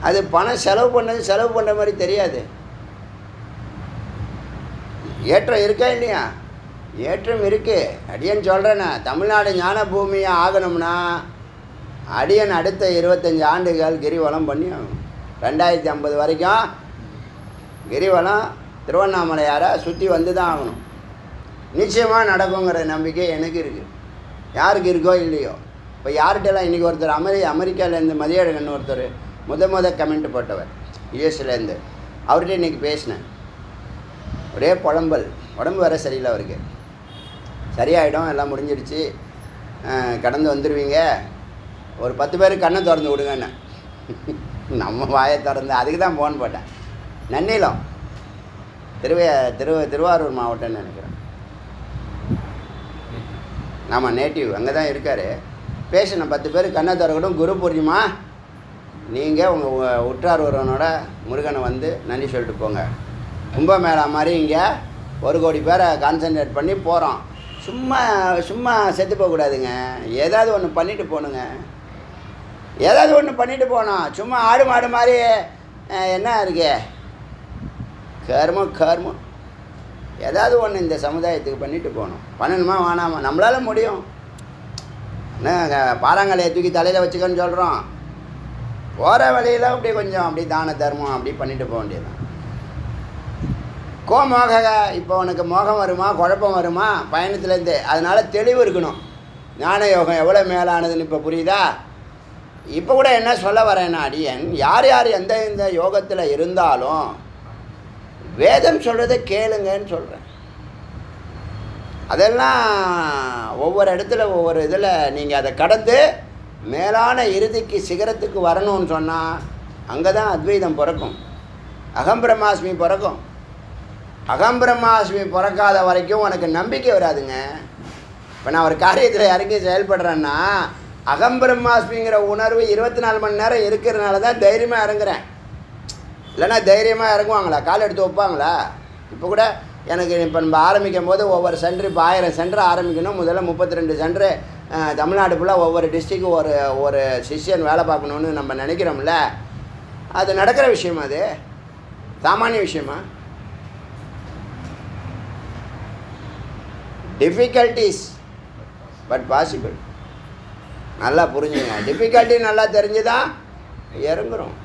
அது பணம் செலவு பண்ணுற மாதிரி தெரியாது. ஏற்றம் இருக்கா இல்லையா? ஏற்றம் இருக்குது. அடியன் சொல்கிறேண்ணா, தமிழ்நாடு ஞான பூமியை ஆகணும்னா அடியன் அடுத்த 25 ஆண்டுகள் கிரிவலம் பண்ணி ஆகணும். 2050 வரைக்கும் கிரிவலம் திருவண்ணாமலையாரை சுற்றி வந்து தான் ஆகணும். நிச்சயமாக நடக்குங்கிற நம்பிக்கை எனக்கு இருக்குது. யாருக்கு இருக்கோ இல்லையோ. இப்போ யார்கிட்டலாம் இன்றைக்கி ஒருத்தர் அமெரிக்காவிலேருந்து மதியழகன் ஒருத்தர் முத கமெண்ட் போட்டவர் யூஎஸ்லேருந்து, அவர்கிட்ட இன்றைக்கி பேசினேன். ஒரே புலம்பல், உடம்பு வேறு சரியில்லை அவருக்கு. சரியாயிடும், எல்லாம் முடிஞ்சிடுச்சு, கடந்து வந்துடுவீங்க, ஒரு 10 பேர் கண்ணை திறந்து விடுங்கன்னு. நம்ம வாயை திறந்து அதுக்கு தான் ஃபோன் போட்டேன். நன்னிலம் திருவாரூர் மாவட்டம்னு நினைக்கிறேன். நம்ம நேட்டிவ் அங்கே தான் இருக்கார். பேசின 10 பேர் கண்ணை திறக்கட்டும், குரு பூர்ணிமா நீங்கள் உங்கள் உற்றார் ஒருவனோட முருகனை வந்து நன்றி சொல்லிட்டு போங்க. கும்பமேளா மாதிரி இங்கே 1 கோடி பேரை கான்சன்ட்ரேட் பண்ணி போகிறோம். சும்மா செத்து போகக்கூடாதுங்க. ஏதாவது ஒன்று பண்ணிட்டு போகணுங்க. ஏதாவது ஒன்று பண்ணிட்டு போகணும். சும்மா ஆடு மாடு மாதிரி என்ன இருக்கே கர்மம். ஏதாவது ஒன்று இந்த சமுதாயத்துக்கு பண்ணிட்டு போகணும். பண்ணணுமா வேணாமா? நம்மளால் முடியும். என்ன பாறாங்கலையை தூக்கி தலையில் வச்சுக்கன்னு சொல்கிறோம். போகிற வழியில் அப்படி கொஞ்சம் அப்படி தான தர்மம் அப்படி பண்ணிட்டு போக வேண்டியதுதான். கோமோக இப்போ உனக்கு மோகம் வருமா, குழப்பம் வருமா பயணத்துலேருந்து? அதனால் தெளிவு இருக்கணும். ஞான யோகம் எவ்வளோ மேலானதுன்னு இப்போ புரியுதா? இப்போ கூட என்ன சொல்ல வரேன்னா, அடியன் யார் எந்த யோகத்தில் இருந்தாலும் வேதம் சொல்கிறத கேளுங்கன்னு சொல்கிறேன். அதெல்லாம் ஒவ்வொரு இடத்துல ஒவ்வொரு இதில் நீங்கள் அதை கடந்து மேலான இறுதிக்கு சிகரத்துக்கு வரணும்னு சொன்னால் அங்கே தான் அத்வைதம் பிறக்கும். அகம் பிரம்மாஸ்மி பிறக்கும். அகம் பிரம்மாஸ்மி பிறக்காத வரைக்கும் உனக்கு நம்பிக்கை வராதுங்க. இப்போ நான் ஒரு காரியத்தில் இறங்கி செயல்படுறேன்னா அகம் பிரம்மாஸ்மிங்கிற உணர்வு 24 மணி நேரம் இருக்கிறதுனால தான் தைரியமாக இறங்குறேன். இல்லைன்னா தைரியமாக இறங்குவாங்களா? கால் எடுத்து வைப்பாங்களா? இப்போ கூட எனக்கு இப்போ நம்ம ஆரம்பிக்கும் போது ஒவ்வொரு சென்டர் இப்போ 1000 சென்டர் ஆரம்பிக்கணும். முதல்ல 32 சென்டரு தமிழ்நாடு ஃபுல்லாக ஒவ்வொரு டிஸ்ட்ரிக்கும் ஒரு சிஷ்யன் வேலை பார்க்கணுன்னு நம்ம நினைக்கிறோம்ல. அது நடக்கிற விஷயமா? அது சாமானிய விஷயமா? Difficulties but possible. நல்லா புரிஞ்சுங்க. டிஃபிகல்ட்டி நல்லா தெரிஞ்சு தான் இறங்குறோம்.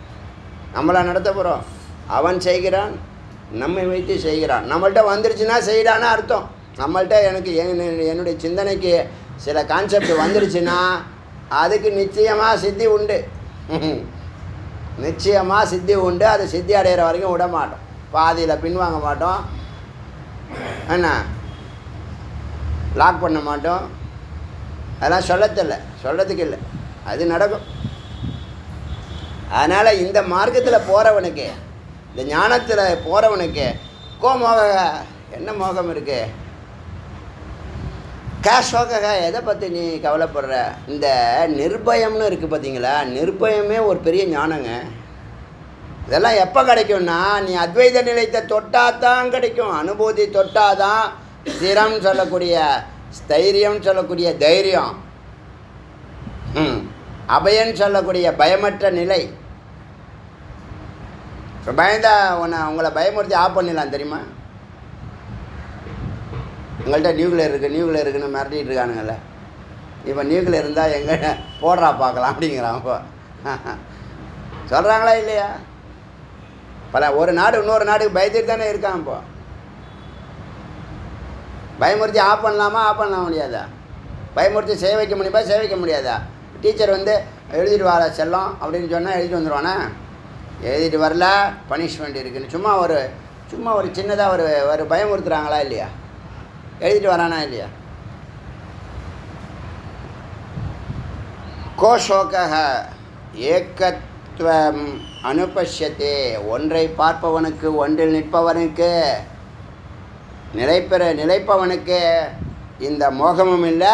நம்மளை நடத்த போகிறோம். அவன் செய்கிறான், நம்மை வைத்து செய்கிறான். நம்மள்கிட்ட வந்துருச்சுன்னா செய்யலான்னு அர்த்தம். நம்மள்கிட்ட எனக்கு என்னுடைய சிந்தனைக்கு சில கான்செப்ட் வந்துருச்சுன்னா அதுக்கு நிச்சயமாக சித்தி உண்டு. நிச்சயமாக சித்தி உண்டு. அது சித்தி அடைகிற வரைக்கும் விட மாட்டோம். பாதியில் பின்வாங்க மாட்டோம். என்ன லாக் பண்ண மாட்டோம். அதெல்லாம் சொல்லத்துக்கு இல்லை, அது நடக்கும். அதனால் இந்த மார்க்கத்தில் போகிறவனுக்கு, இந்த ஞானத்தில் போகிறவனுக்கு கோமோக என்ன மோகம் இருக்குது? கேஷோக எதை பற்றி நீ கவலைப்படுற? இந்த நிர்பயம்னு இருக்குது பார்த்தீங்களா? நிர்பயமே ஒரு பெரிய ஞானங்க. இதெல்லாம் எப்போ கிடைக்கும்னா நீ அத்வைத நிலையத்தை தொட்டாதான் கிடைக்கும். அனுபூதி தொட்டாதான் ஸ்திரம் சொல்லக்கூடிய ஸ்தைரியம் சொல்லக்கூடிய தைரியம், அபயன்னு சொல்லக்கூடிய பயமற்ற நிலை. இப்போ பயந்தா உங்களை பயமுறுத்தி ஆஃப் பண்ணிடலாம் தெரியுமா? உங்கள்கிட்ட நியூக்ளியர் இருக்குன்னு மிரட்டிகிட்டு இருக்கானுங்கள. இப்போ நியூக்ளியர் இருந்தால் எங்கே போடுறா பார்க்கலாம் அப்படிங்கிறான். இப்போ சொல்கிறாங்களா இல்லையா? ஒரு நாடு இன்னொரு நாட்டுக்கு பயந்துட்டு தானே இருக்கான். இப்போ பயமுறுத்தி ஆஃப் பண்ணலாமா? ஆஃப் பண்ண முடியாதா? பயமுறுத்தி செய்ய வைக்க முடியுமா? செய்ய வைக்க முடியாதா? டீச்சர் வந்து எழுதிட்டு வர செல்லம் அப்படின்னு சொன்னால் எழுதிட்டு வந்துடுவானே. எழுதிட்டு வரல பனிஷ்மெண்ட் இருக்குன்னு சும்மா ஒரு சின்னதாக ஒரு பயமுறுத்துகிறாங்களா இல்லையா? எழுதிட்டு வரானா இல்லையா? கோஷோக ஏகத்வம் அனுபஷ்யத்தே. ஒன்றை பார்ப்பவனுக்கு, ஒன்றில் நிற்பவனுக்கு, நிலைப்பவனுக்கு இந்த மோகமும் இல்லை,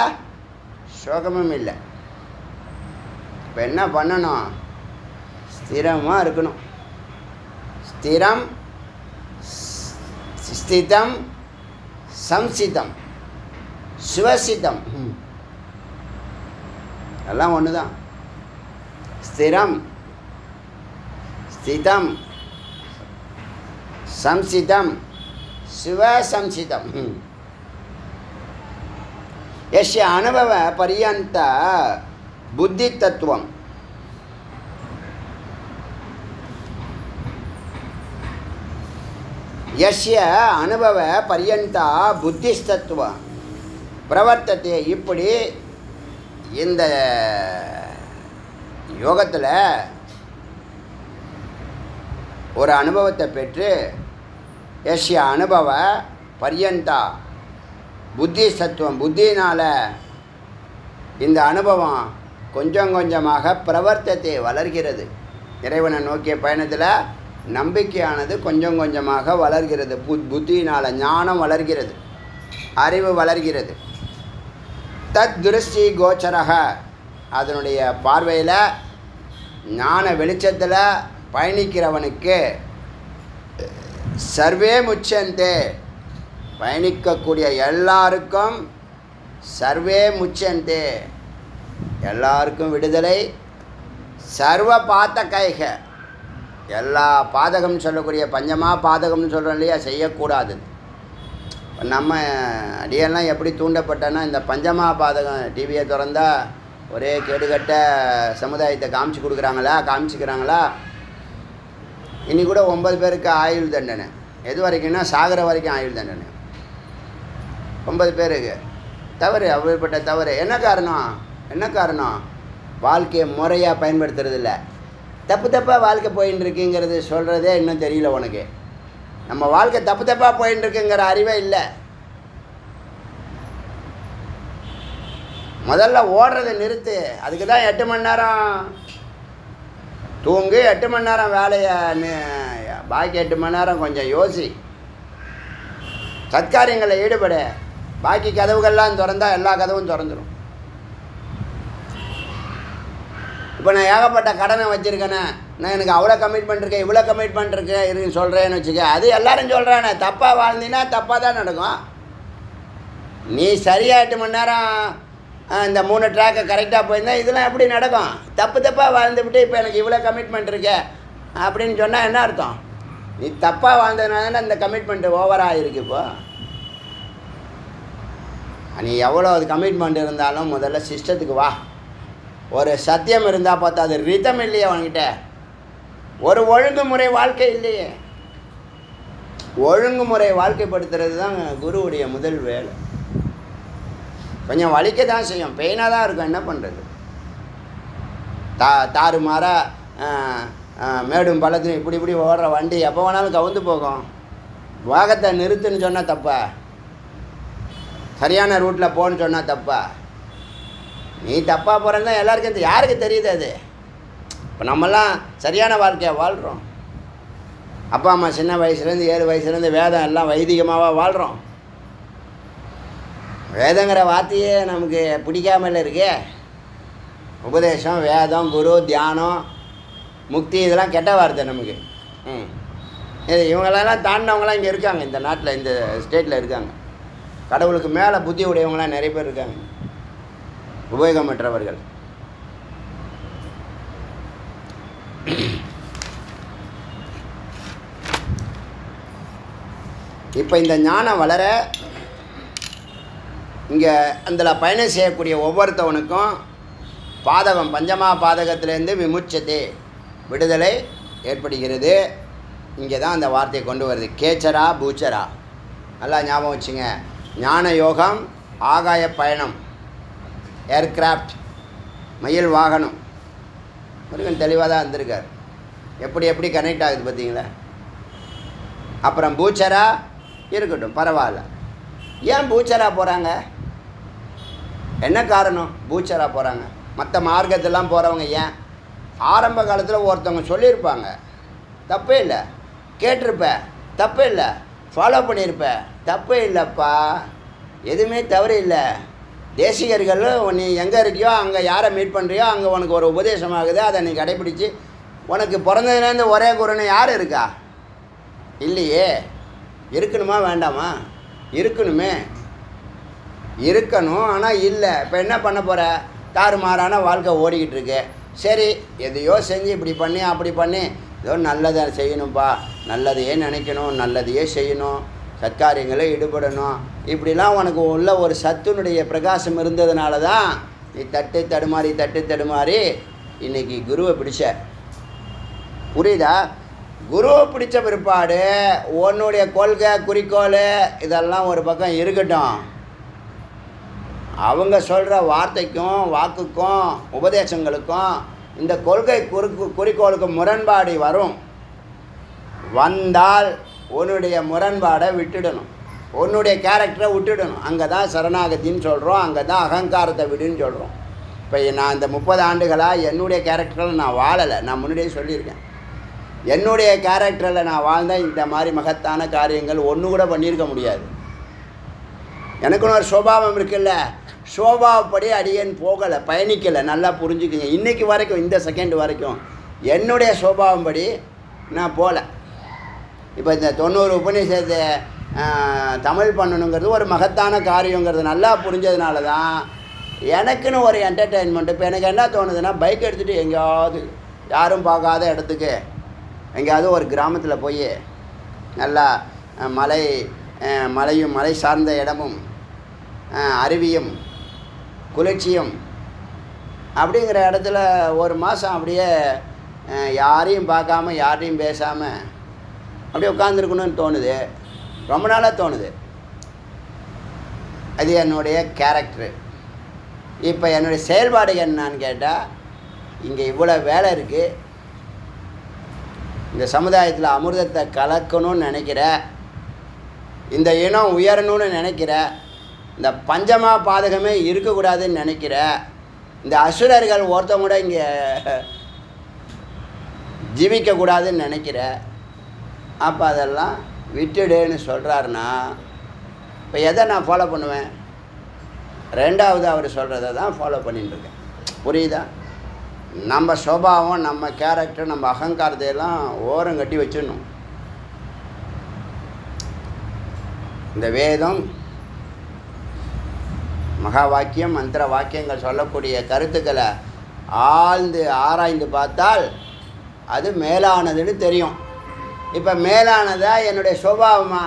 சோகமும் இல்லை. இப்போ என்ன பண்ணணும்? ஸ்திரமாக இருக்கணும். ஸ்திரம், ஸ்திதம், சம்சிதம், சுவசிதம் எல்லாம் ஒன்று தான். ஸ்திரம் சிதம் சம்சிதம் சிவசம்சிதம் यस्य अनुभव पर्यंत बुद्धि तत्व यस्य अनुभव पर्यंत बुद्धिस्तत्व प्रवर्तते இப்படி இந்த யோகத்தில் ஒரு அனுபவத்தை பெற்று यस्य अनुभव पर्यंत புத்தி சத்துவம் புத்தியினால் இந்த அனுபவம் கொஞ்சம் கொஞ்சமாக பிரவர்த்தத்தை வளர்கிறது. இறைவனை நோக்கிய பயணத்தில் நம்பிக்கையானது கொஞ்சம் கொஞ்சமாக வளர்கிறது. புத்தியினால் ஞானம் வளர்கிறது, அறிவு வளர்கிறது. தத் திருஷ்டி கோச்சரக அதனுடைய பார்வையில் ஞான வெளிச்சத்தில் பயணிக்கிறவனுக்கு சர்வே முச்சந்தே பயணிக்கக்கூடிய எல்லாருக்கும் சர்வே முச்சந்தே எல்லாருக்கும் விடுதலை. சர்வ பாத்தகைக எல்லா பாதகம்னு சொல்லக்கூடிய பஞ்சமா பாதகம்னு சொல்கிறோம் இல்லையா, செய்யக்கூடாது. நம்ம அடியெல்லாம் எப்படி தூண்டப்பட்டேன்னா இந்த பஞ்சமா பாதகம் டிவியை திறந்தா ஒரே கேடுகட்ட சமுதாயத்தை காமிச்சிக்கிறாங்களா. இனி கூட 9 பேருக்கு ஆயுள் தண்டனை. எது வரைக்கும்னா சாகிற வரைக்கும் ஆயுள் தண்டனை 9 பேருக்கு. தவறு, அப்படிப்பட்ட தவறு. என்ன காரணம் வாழ்க்கையை முறையாக பயன்படுத்துறது இல்லை. தப்பாக வாழ்க்கை போயின்னு இருக்குங்கிறது சொல்கிறதே இன்னும் தெரியல உனக்கு. நம்ம வாழ்க்கை தப்பாக போயின்னு இருக்குங்கிற அறிவே இல்லை. முதல்ல ஓடுறதை நிறுத்து. அதுக்கு தான் 8 மணி நேரம் தூங்கு, 8 மணி நேரம் வேலையை, பாக்கி 8 மணி நேரம் கொஞ்சம் யோசி, சத்காரியங்களில் ஈடுபடு. பாக்கி கதவுகள்லாம் திறந்தால் எல்லா கதவும் திறந்துடும். இப்போ நான் ஏகப்பட்ட கடனை வச்சுருக்கேனே, நான் எனக்கு அவ்வளோ கமிட்மெண்ட் இருக்கேன், இவ்வளோ கமிட்மெண்ட் இருக்குன்னு சொல்கிறேன்னு வச்சுக்க. அது எல்லோரும் சொல்கிறானே. தப்பாக வாழ்ந்தீங்கன்னா தப்பாக தான் நடக்கும். நீ சரியாக 8 மணி நேரம் இந்த 3 ட்ராக்கை கரெக்டாக போயிருந்தா இதெல்லாம் எப்படி நடக்கும்? தப்பாக வாழ்ந்துவிட்டு இப்போ எனக்கு இவ்வளோ கமிட்மெண்ட் இருக்கே அப்படின்னு சொன்னால் என்ன அர்த்தம்? நீ தப்பாக வாழ்ந்ததுனால தானே இந்த கமிட்மெண்ட்டு ஓவராக இருக்குது. இப்போ நீ எவ்வளோ அது கமிட்மெண்ட் இருந்தாலும் முதல்ல சிஸ்டத்துக்கு வா. ஒரு சத்தியம் இருந்தால் பார்த்தா அது ரிதம் இல்லையே அவன்கிட்ட. ஒரு ஒழுங்குமுறை வாழ்க்கை இல்லையே. ஒழுங்குமுறை வாழ்க்கைப்படுத்துறது தான் குருவுடைய முதல் வேலை. கொஞ்சம் வலிக்க தான் செய்யும், பெயினாக தான் இருக்கும். என்ன பண்ணுறது? தாறுமாறாக மேடும் பள்ளத்துலையும் இப்படி ஓடுற வண்டி எப்போ வேணாலும் கவுந்து போகும். வேகத்தை நிறுத்துன்னு சொன்னால் தப்பா? சரியான ரூட்டில் போன்னு சொன்னால் தப்பா? நீ தப்பாக போகிறேன்னு தான் எல்லாருக்கும் யாருக்கு தெரியுது அது? இப்போ நம்மெல்லாம் சரியான வாழ்க்கையாக வாழ்கிறோம். அப்பா அம்மா சின்ன வயசுலேருந்து 7 வயசுலேருந்து வேதம் எல்லாம் வைதிகமாக வாழ்கிறோம். வேதங்கிற வார்த்தையே நமக்கு பிடிக்காமல் இருக்கே. உபதேசம், வேதம், குரு, தியானம், முக்தி இதெல்லாம் கெட்ட வார்த்தை நமக்கு. இது இவங்களெல்லாம் தாண்டினவங்களாம் இங்கே இருக்காங்க. இந்த நாட்டில், இந்த ஸ்டேட்டில் இருக்காங்க. கடவுளுக்கு மேலே புத்தி உடையவங்களாம் நிறைய பேர் இருக்காங்க, உபயோகமற்றவர்கள். இப்போ இந்த ஞானம் வளர இங்கே அதில் பயணம் செய்யக்கூடிய ஒவ்வொருத்தவனுக்கும் பாதகம், பஞ்சமா பாதகத்திலேருந்து விமுச்சதே விடுதலை ஏற்படுகிறது. இங்கே தான் அந்த வார்த்தையை கொண்டு வருது. கேச்சரா பூச்சரா. நல்லா ஞாபகம் வச்சுங்க. ஞான யோகம், ஆகாய பயணம், ஏர்கிராஃப்ட், மயில் வாகனம். முருகன் தெளிவாக தான் இருந்திருக்கார். எப்படி கனெக்ட் ஆகுது பார்த்தீங்களா? அப்புறம் பூச்சரா இருக்கட்டும், பரவாயில்ல. ஏன் பூச்சரா போகிறாங்க? என்ன காரணம் பூச்சரா போகிறாங்க? மற்ற மார்க்கத்தெல்லாம் போகிறவங்க ஏன்? ஆரம்ப காலத்தில் ஒருத்தவங்க சொல்லியிருப்பாங்க, தப்பே இல்லை. கேட்டிருப்ப, தப்பே இல்லை. ஃபாலோ பண்ணியிருப்ப, தப்பே இல்லைப்பா. எதுவுமே தவறு இல்லை. தேசிகர்கள் நீ எங்கே இருக்கியோ, அங்கே யாரை மீட் பண்ணுறியோ, அங்கே உனக்கு ஒரு உபதேசமாகுது, அதை நீ கடைப்பிடிச்சி. உனக்கு பிறந்ததுலேருந்து ஒரே குருன்னு யார் இருக்கா? இல்லையே. இருக்கணுமா வேண்டாமா? இருக்கணுமே, இருக்கணும். ஆனால் இல்லை. இப்போ என்ன பண்ண போகிற? தாறுமாறான வாழ்க்கை ஓடிக்கிட்டு இருக்கு. சரி, எதையோ செஞ்சு இப்படி பண்ணி அப்படி பண்ணி ஏதோ நல்லதை செய்யணும்ப்பா, நல்லதையே நினைக்கணும், நல்லதையே செய்யணும், சத்காரியங்களே ஈடுபடணும், இப்படிலாம் உனக்கு உள்ள ஒரு சத்துனுடைய பிரகாசம் இருந்ததுனால தான் நீ தட்டு தடுமாறி இன்றைக்கி குருவை பிடிச்ச. புரியுதா? குருவை பிடிச்ச பிற்பாடு உன்னுடைய கொள்கை குறிக்கோள் இதெல்லாம் ஒரு பக்கம் இருக்கட்டும். அவங்க சொல்கிற வார்த்தைக்கும் வாக்குக்கும் உபதேசங்களுக்கும் இந்த கொள்கை குறிக்கோளுக்கு முரண்பாடு வந்தால் உன்னுடைய முரண்பாடை விட்டுடணும், உன்னுடைய கேரக்டரை விட்டுடணும். அங்கே தான் சரணாகத்தின்னு சொல்கிறோம், அங்கே தான் அகங்காரத்தை விடுன்னு சொல்கிறோம். இப்போ நான் இந்த 30 ஆண்டுகளாக என்னுடைய கேரக்டரில் நான் வாழலை. நான் முன்னாடியே சொல்லியிருக்கேன், என்னுடைய கேரக்டரில் நான் வாழ்ந்தால் இந்த மாதிரி மகத்தான காரியங்கள் ஒன்று கூட பண்ணியிருக்க முடியாது. எனக்குன்னு ஒரு சுபாவம் இருக்குல்ல, சோபாவப்படி அடியேன் போகலை, பயணிக்கலை. நல்லா புரிஞ்சுக்குங்க. இன்றைக்கி வரைக்கும், இந்த செகண்ட் வரைக்கும் என்னுடைய சோபாவம் படி நான் போகல. இப்போ இந்த 90 உபநிஷத்தை தமிழ் பண்ணணுங்கிறது ஒரு மகத்தான காரியங்கிறது நல்லா புரிஞ்சதுனால தான் எனக்குன்னு ஒரு என்டர்டெயின்மெண்ட்டு. இப்போ எனக்கு என்ன தோணுதுன்னா, பைக் எடுத்துகிட்டு எங்கேயாவது யாரும் பார்க்காத இடத்துக்கு, எங்கேயாவது ஒரு கிராமத்தில் போய் நல்லா மலையும் மலை சார்ந்த இடமும் அருவியும் குளிர்ச்சியும் அப்படிங்கிற இடத்துல ஒரு மாதம் அப்படியே யாரையும் பார்க்காம யாரையும் பேசாமல் அப்படியே உட்காந்துருக்கணும்னு தோணுது. ரொம்ப நாளாக தோணுது. அது என்னுடைய கேரக்டரு. இப்போ என்னுடைய செயல்பாடு என்னான்னு கேட்டால், இங்கே இவ்வளோ வேலை இருக்குது, இந்த சமுதாயத்தில் அமிர்தத்தை கலக்கணும்னு நினைக்கிற, இந்த இனம் உயரணும்னு நினைக்கிற, இந்த பஞ்சமா பாதகமே இருக்கக்கூடாதுன்னு நினைக்கிற, இந்த அசுரர்கள் ஒருத்தவங்க கூட இங்கே ஜீவிக்கக்கூடாதுன்னு நினைக்கிற, அப்போ அதெல்லாம் விட்டுடுன்னு சொல்கிறாருன்னா, இப்போ எதை நான் ஃபாலோ பண்ணுவேன்? ரெண்டாவது அவர் சொல்கிறத தான் ஃபாலோ பண்ணிட்டுருக்கேன். புரியுதா? நம்ம சுபாவம், நம்ம கேரக்டர், நம்ம அகங்காரத்தையெல்லாம் ஓரம் கட்டி வச்சிடணும். இந்த வேதம், மகா வாக்கியம், மந்திர வாக்கியங்கள் சொல்லக்கூடிய கருத்துக்களை ஆழ்ந்து ஆராய்ந்து பார்த்தால் அது மேலானதுன்னு தெரியும். இப்போ மேலானதா என்னுடைய சுபாவமா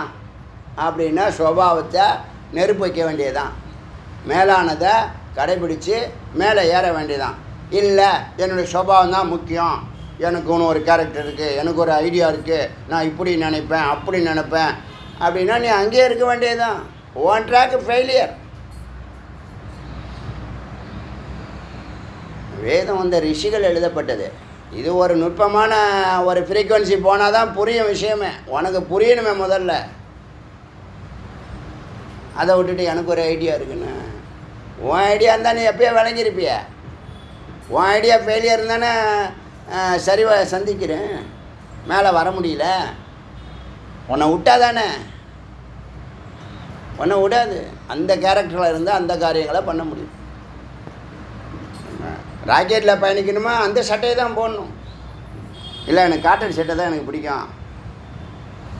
அப்படின்னா, சுபாவத்தை நெருப்பு வைக்க வேண்டியதுதான். மேலானதை கடைபிடித்து மேலே ஏற வேண்டியதான். இல்லை, என்னுடைய சுபாவம் தான் முக்கியம், எனக்கு ஒன்று ஒரு கேரக்டர் இருக்குது, எனக்கு ஒரு ஐடியா இருக்குது, நான் இப்படி நினைப்பேன் அப்படி நினைப்பேன் அப்படின்னா நீ அங்கேயே இருக்க வேண்டியதுதான். One track failure. வேதம் வந்து ரிஷிகள் எழுதப்பட்டது. இது ஒரு நுட்பமான ஒரு ஃப்ரீக்குவன்சி போனால் தான் புரியும் விஷயமே. உனக்கு புரியணுமே முதல்ல. அதை விட்டுட்டு எனக்கு ஒரு ஐடியா இருக்குன்னு, உன் ஐடியா இருந்தால் நீ எப்பயோ விளங்கியிருப்பிய. உன் ஐடியா ஃபெயிலியர் இருந்தானே சரிவா சந்திக்கிறேன், மேலே வர முடியல. உன்னை விட்டா தானே, உன்னை விடாது. அந்த கேரக்டரில் இருந்தால் அந்த காரியங்களை பண்ண முடியும். ராக்கெட்டில் பயணிக்கணுமா, அந்த சட்டையை தான் போடணும். இல்லை, எனக்கு காட்டன் சட்டை தான் எனக்கு பிடிக்கும்,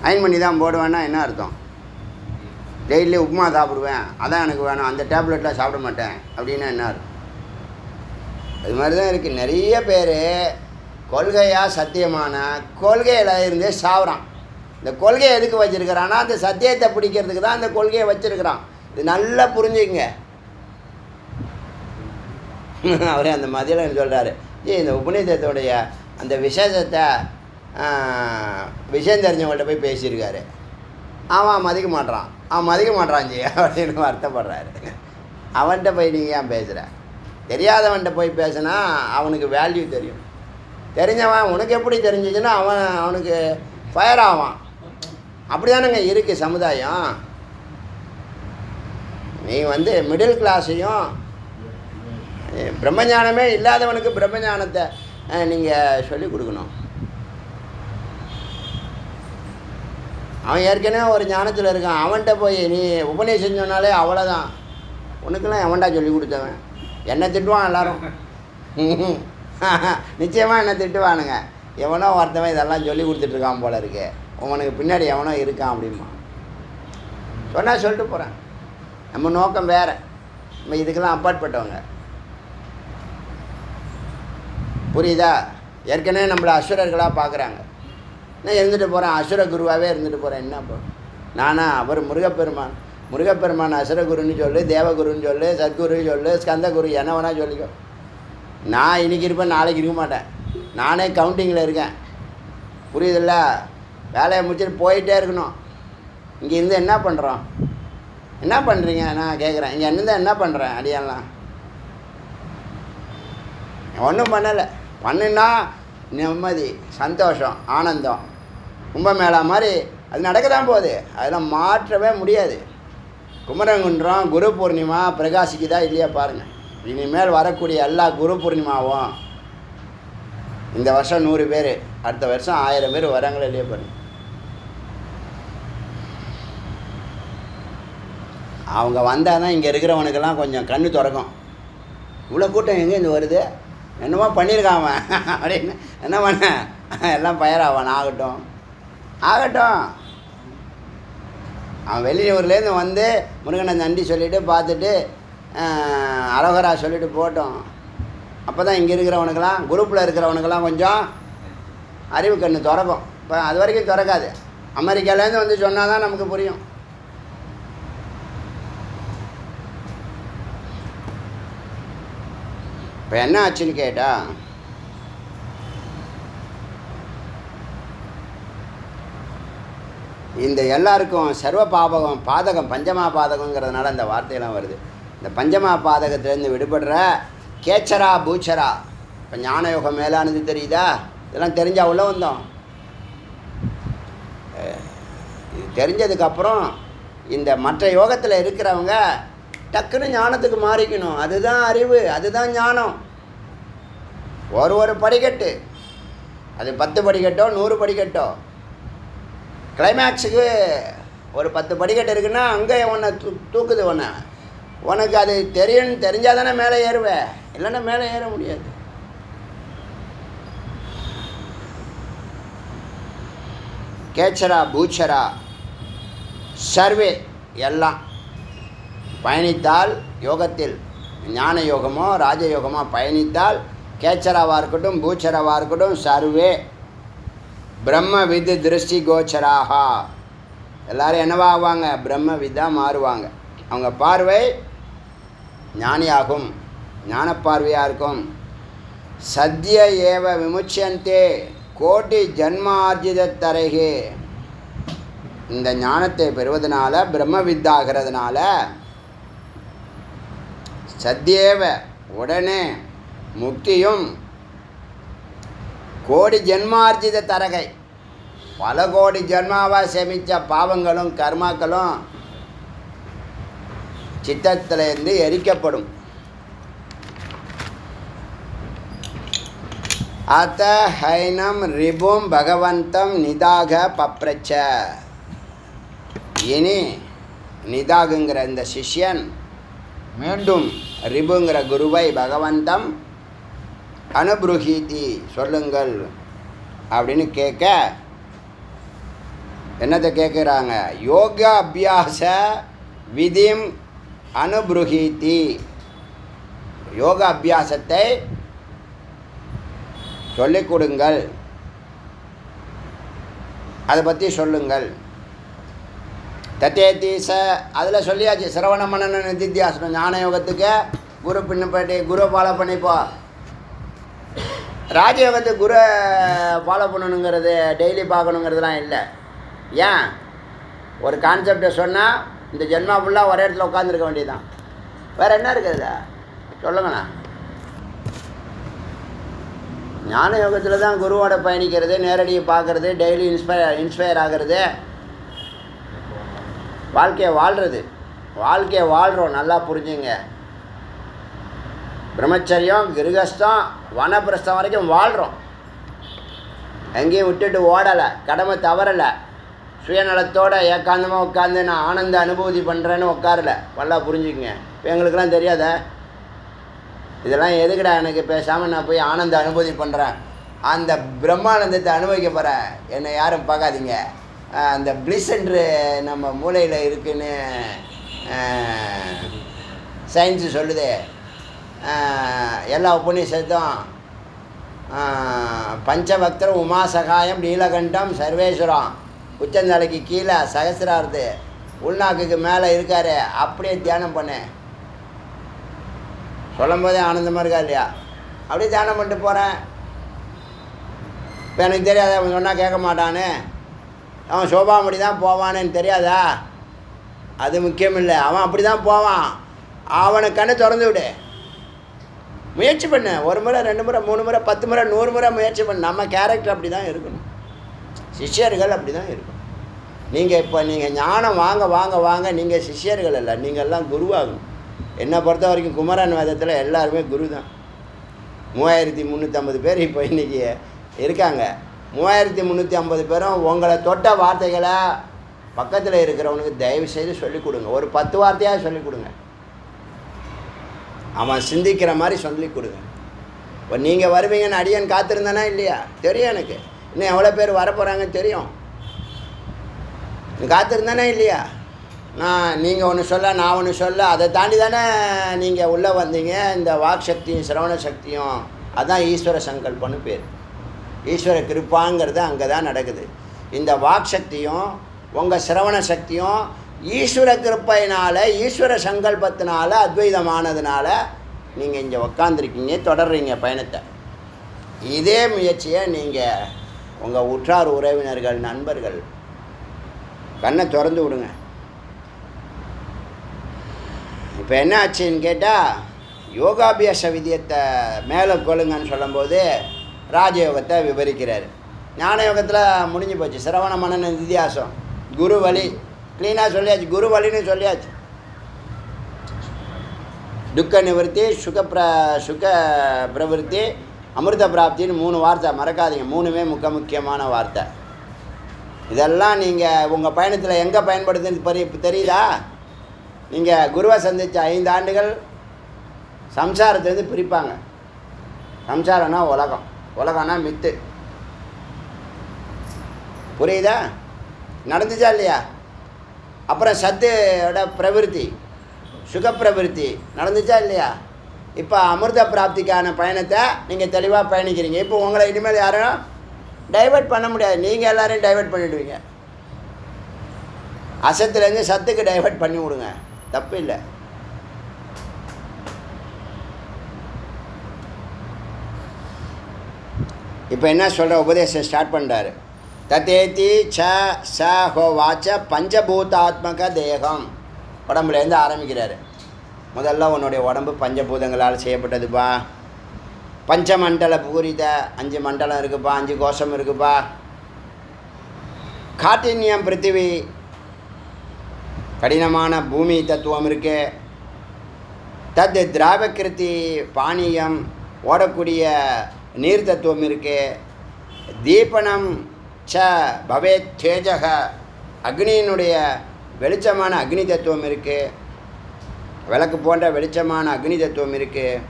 அயன் பண்ணி தான் போடுவேன்னா என்ன அர்த்தம்? டெய்லி உப்புமா சாப்பிடுவேன், அதான் எனக்கு வேணும், அந்த டேப்லெட்லாம் சாப்பிட மாட்டேன் அப்படின்னா என்ன அர்த்தம்? அது மாதிரி தான் இருக்குது. நிறைய பேர் கொள்கையாக சத்தியமான கொள்கையில் இருந்தே சாப்பிட்றான். இந்த கொள்கையை எதுக்கு வச்சுருக்கிறான்னா, அந்த சத்தியத்தை பிடிக்கிறதுக்கு தான் அந்த கொள்கையை வச்சுருக்கிறான். இது நல்லா புரிஞ்சுக்குங்க. அவரே அந்த மதியில் சொல்கிறாரு, இந்த உபநிஷத்தோடைய அந்த விசேஷத்தை விஷயம் தெரிஞ்சவங்கள்ட்ட போய் பேசியிருக்காரு. அவன் மதிக்க மாட்டான் ஜி அப்படின்னு வருத்தப்படுறாரு. அவன்கிட்ட போய் நீங்கள் ஏன் பேசுகிற? தெரியாதவன்கிட்ட போய் பேசுனா அவனுக்கு வேல்யூ தெரியும். தெரிஞ்சவன் உனக்கு எப்படி தெரிஞ்சிச்சுன்னா அவனுக்கு ஃபயர் ஆவான். அப்படி தானேங்க இருக்குது சமுதாயம். நீ வந்து மிடில் கிளாஸையும், பிரம்மஞானமே இல்லாதவனுக்கு பிரம்மஞானத்தை நீங்கள் சொல்லிக் கொடுக்கணும். அவன் ஏற்கனவே ஒரு ஞானத்தில் இருக்கான், அவன்கிட்ட போய் நீ உபநேசம் சொன்னாலே அவ்வளோதான். உனக்கெல்லாம் எவன்டா சொல்லி கொடுத்தவன்? என்னை திட்டுவான் எல்லோரும். நிச்சயமாக என்னை திட்டுவானுங்க. எவனோ ஒருத்தவன் இதெல்லாம் சொல்லி கொடுத்துட்ருக்கான் போல இருக்கு, உனக்கு பின்னாடி எவனோ இருக்கான் அப்படிமா சொன்னால் சொல்லிட்டு போகிறேன். நம்ம நோக்கம் வேறு, நம்ம இதுக்கெல்லாம் அப்பாற்பட்டவங்க. புரியுதா? ஏற்கனவே நம்மளை அசுரர்களாக பார்க்குறாங்க. நான் இருந்துட்டு போகிறேன், அசுர குருவாகவே இருந்துட்டு போகிறேன். என்ன இப்போ நானா? அவர் முருகப்பெருமான் அசுரகுருன்னு சொல்லு, தேவகுருன்னு சொல்லு, சத்குருன்னு சொல்லு, ஸ்கந்தகுரு, என்ன வேணால் சொல்லிக்கோ. நான் இன்றைக்கி இருப்பேன், நாளைக்கு இருக்க மாட்டேன். நானே கவுண்டிங்கில் இருக்கேன். புரியுதில்ல? வேலையை முடிச்சுட்டு போயிட்டே இருக்கணும். இங்கே இருந்து என்ன பண்ணுறோம்? என்ன பண்ணுறீங்க? நான் கேட்குறேன். இங்கே இருந்து என்ன பண்ணுறேன்? அடியெல்லாம் ஒன்றும் பண்ணலை. பண்ணுன்னா நிம்மதி, சந்தோஷம், ஆனந்தம், கும்பமேளா மாதிரி அது நடக்க தான் போகுது. அதெல்லாம் மாற்றவே முடியாது. குமரங்குன்றம் குரு பூர்ணிமா பிரகாசிக்குதா இல்லையா பாருங்கள். இனிமேல் வரக்கூடிய எல்லா குரு பூர்ணிமாவும் இந்த வருஷம் 100 பேர், அடுத்த வருஷம் 1000 பேர் வராங்களே இல்லையா பாருங்க. அவங்க வந்தால் தான் இங்கே இருக்கிறவனுக்கெல்லாம் கொஞ்சம் கண்ணு திறக்கும். இவ்வளோ கூட்டம் எங்கேருந்து வருது, என்னமோ பண்ணியிருக்கான் அப்படின்னு. என்ன பண்ண எல்லாம் பயிராவான். ஆகட்டும் ஆகட்டும். அவன் வெளியூர்லேருந்து வந்து முருகனை நன்றி சொல்லிவிட்டு பார்த்துட்டு அரோகரா சொல்லிவிட்டு போட்டோம். அப்போ தான் இங்கே இருக்கிறவனுக்கெல்லாம், குரூப்பில் இருக்கிறவனுக்கெல்லாம் கொஞ்சம் அறிவு கண்ணு திறக்கும். இப்போ அது வரைக்கும் திறக்காது. அமெரிக்காலேருந்து வந்து சொன்னால் தான் நமக்கு புரியும். இப்போ என்ன ஆச்சுன்னு கேட்டால், இந்த எல்லாருக்கும் சர்வ பாதகம் பஞ்சமா பாதகங்கிறதுனால அந்த வார்த்தையெல்லாம் வருது. இந்த பஞ்சமா பாதகத்திலேருந்து விடுபடுற கேச்சரா பூச்சரா. இப்போ ஞான யோகம் மேலானது தெரியுதா? இதெல்லாம் தெரிஞ்சால் உள்ள வந்தோம். இது தெரிஞ்சதுக்கப்புறம் இந்த மற்ற யோகத்தில் இருக்கிறவங்க டக்குன்னு ஞானத்துக்கு மாறிக்கணும். அதுதான் அறிவு, அதுதான் ஞானம். ஒரு படிக்கட்டு, அது 10 படிக்கட்டோ 100 படிக்கட்டோ, கிளைமேக்ஸுக்கு ஒரு 10 படிக்கட்டு இருக்குன்னா அங்கே உன்னை தூக்குது. உனக்கு அது தெரிஞ்சால் தானே மேலே ஏறுவேன், இல்லைன்னா மேலே ஏற முடியாது. கேச்சரா பூச்சரா சர்வே எல்லாம் பயணித்தால் யோகத்தில், ஞான யோகமோ ராஜயோகமோ பயணித்தால் கேச்சராவாக இருக்கட்டும் பூச்சராவாக இருக்கட்டும் சர்வே பிரம்ம வித் திருஷ்டி கோச்சராகா. எல்லோரும் என்னவாகுவாங்க? பிரம்ம வித்தாக மாறுவாங்க. அவங்க பார்வை ஞானியாகும், ஞானப்பார்வையாக இருக்கும். சத்ய ஏவ விமுச்சியந்தே கோட்டி ஜன்மார்ஜித தரகே. இந்த ஞானத்தை பெறுவதனால, பிரம்ம வித்தாகிறதுனால, சத்யேவ உடனே முக்தியும், கோடி ஜென்மார்ஜித தரகை பல கோடி ஜென்மாவாக சேமித்த பாவங்களும் கர்மாக்களும் சித்தத்திலிருந்து எரிக்கப்படும். அத்த ஹைனம் ரிபும் பகவந்தம் நிதாக பப்ரச்ச. இனி நிதாகுங்கிற இந்த சிஷ்யன் மீண்டும் ரிபுங்கிற குருவை பகவந்தம் அனுபுருகீதி சொல்லுங்கள் அப்படின்னு கேட்க, என்னத்தை கேட்குறாங்க? யோகா அபியாச விதிம் அனுபுருகீதி. யோகா அபியாசத்தை சொல்லிக் கொடுங்கள், அதை பற்றி சொல்லுங்கள். தத்தேத்தீச அதில் சொல்லியாச்சு. சிரவண மனன நிதித்தியாசனம். ஞான யோகத்துக்கு குரு பின்னப்பட்டி குரு ஃபாலோ பண்ணிப்போ. ராஜயோகத்துக்கு குரு ஃபாலோ பண்ணணுங்கிறது, டெய்லி பார்க்கணுங்கிறதுலாம் இல்லை. ஏன்? ஒரு கான்செப்டை சொன்னால் இந்த ஜென்மா ஃபுல்லாக ஒரே இடத்துல உட்காந்துருக்க வேண்டியதுதான். வேறு என்ன இருக்குதுல்ல? சொல்லுங்கண்ணா. ஞான யோகத்தில் தான் குருவோட பயணிக்கிறது, நேரடியை பார்க்குறது, டெய்லி இன்ஸ்பயர் ஆகிறது, வாழ்க்கையை வாழ்கிறோம். நல்லா புரிஞ்சுங்க. பிரம்மச்சரியம், கிருகஸ்தம், வனப்பிரஸ்தம் வரைக்கும் வாழ்கிறோம். எங்கேயும் விட்டுட்டு ஓடலை, கடமை தவறலை. சுயநலத்தோடு ஏகாந்தமாக உட்காந்து நான் ஆனந்த அனுபூதி பண்ணுறேன்னு உட்காரல. நல்லா புரிஞ்சுக்குங்க. இப்போ எங்களுக்கெல்லாம் தெரியாத இதெல்லாம் எதுக்குடா எனக்கு, பேசாமல் நான் போய் ஆனந்த அனுபூதி பண்ணுறேன், அந்த பிரம்மானந்தத்தை அனுபவிக்க போகிறேன், என்னை யாரும் பார்க்காதீங்க, அந்த பிளிஸ்ன்று நம்ம மூளையில் இருக்குன்னு சயின்ஸு சொல்லுது. எல்லா உபநிஷத்தும் பஞ்சபக்தர் உமாசகாயம் நீலகண்டம் சர்வேஸ்வரம் உச்சந்தலைக்கு கீழே சகசிரார்த்து உள்நாக்குக்கு மேலே இருக்காரு. அப்படியே தியானம் பண்ணு. சொல்லும் போதே ஆனந்தமாக இருக்கா இல்லையா? அப்படியே தியானம் பண்ணிட்டு போகிறேன். இப்போ எனக்கு தெரியாதா அவன் சொன்னால் கேட்க மாட்டான்னு? அவன் சோபாமடி தான் போவான்னு தெரியாதா? அது முக்கியம் இல்லை. அவன் அப்படி தான் போவான். அவனுக்கு கண்ணை திறந்து விடு. முயற்சி பண்ணு. 1 முறை 2 முறை 3 முறை 10 முறை 100 முறை முயற்சி பண்ணு. நம்ம கேரக்டர் அப்படி தான் இருக்கணும். சிஷ்யர்கள் அப்படி தான் இருக்கணும். நீங்கள் இப்போ நீங்கள் ஞானம் வாங்க வாங்க வாங்க நீங்கள் சிஷ்யர்கள் இல்லை, நீங்கள் எல்லாம் குருவாகணும். என்னை பொறுத்த வரைக்கும் குமரன் வேதத்தில் எல்லாருமே குரு தான். 3350 பேர் இப்போ இன்றைக்கி இருக்காங்க. 3350 பேரும் உங்களை தொட்ட வார்த்தைகளை பக்கத்தில் இருக்கிறவனுக்கு தயவு செய்து சொல்லிக் கொடுங்க. ஒரு 10 வார்த்தையாக சொல்லிக் கொடுங்க. அவன் சிந்திக்கிற மாதிரி சொல்லிக் கொடுங்க. இப்போ நீங்கள் வருவீங்கன்னு அடியன் காத்திருந்தானா இல்லையா? தெரியும். எனக்கு இன்னும் எவ்வளோ பேர் வரப்போகிறாங்கன்னு தெரியும். காத்திருந்தானே இல்லையா? நீங்கள் ஒன்று சொல்ல நான் ஒன்று சொல்ல, அதை தாண்டி தானே நீங்கள் உள்ளே வந்தீங்க. இந்த வாக் சக்தியும் சிரவண சக்தியும் அதுதான் ஈஸ்வர சங்கல்பம்னு பேர். ஈஸ்வர கிருப்பாங்கிறது அங்கே தான் நடக்குது. இந்த வாக் சக்தியும் உங்கள் சிரவண சக்தியும் ஈஸ்வர கிருப்பையினால் ஈஸ்வர சங்கல்பத்தினால அத்வைதமானதுனால நீங்கள் இங்கே உக்காந்துருக்கீங்க, தொடர்றீங்க பயணத்தை. இதே முயற்சியை நீங்கள் உங்கள் உற்றார் உறவினர்கள் நண்பர்கள் கண்ணை திறந்து விடுங்க. இப்போ என்ன ஆச்சுன்னு கேட்டால் யோகாபியாச விதியத்தை மேலே கொள்ளுங்கன்னு சொல்லும்போது ராஜயோகத்தை விவரிக்கிறார். ஞான யோகத்தில் முடிஞ்சு போச்சு. சிரவண மனன நிதியாசம் குரு வழி க்ளீனாக சொல்லியாச்சு. குரு வழின்னு சொல்லியாச்சு. துக்க நிவர்த்தி சுக பிரவருத்தி அமிர்த பிராப்தின்னு 3 வார்த்தை மறக்காதீங்க. 3மே முக்கியமான வார்த்தை. இதெல்லாம் நீங்கள் உங்கள் பயணத்தில் எங்கே பயன்படுதுன்னு தெரியுதா? நீங்கள் குருவை சந்தித்த 5 ஆண்டுகள் சம்சாரத்துலேருந்து பிரிப்பாங்க. சம்சாரம்னா உலகம், உலகம்னா மித்து. புரியுதா? நடந்துச்சா இல்லையா? அப்புறம் சத்தோட பிரவிற்த்தி சுகப்பிரவிற்த்தி நடந்துச்சா இல்லையா? இப்போ அமிர்த பிராப்திக்கான பயணத்தை நீங்கள் தெளிவாக பயணிக்கிறீங்க. இப்போ உங்களை இனிமேல் யாரும் டைவெர்ட் பண்ண முடியாது. நீங்கள் எல்லோரையும் டைவெர்ட் பண்ணிவிடுவீங்க. அசத்துலேருந்து சத்துக்கு டைவெர்ட் பண்ணி விடுங்க, தப்பு இல்லை. இப்போ என்ன சொல்கிற உபதேசம் ஸ்டார்ட் பண்ணுறாரு. தத்தேதி ச ஹோ வாச்ச பஞ்சபூதாத்மக தேகம். உடம்புலேருந்து ஆரம்பிக்கிறாரு. முதல்ல உன்னுடைய உடம்பு பஞ்சபூதங்களால் செய்யப்பட்டதுப்பா. பஞ்சமண்டல பூரித 5 மண்டலம் இருக்குப்பா, 5 கோஷம் இருக்குப்பா. காட்டின்யம் பிருத்திவி கடினமான பூமி தத்துவம் இருக்கு. தத் திராவகிருதி பானியம் ஓடக்கூடிய நீர் தத்துவம் இருக்கு. தீபனம் ச பவேத் தேஜக அக்னியினுடைய வெளிச்சமான அக்னி தத்துவம் இருக்குது. விளக்கு போன்ற வெளிச்சமான அக்னி தத்துவம் இருக்குது.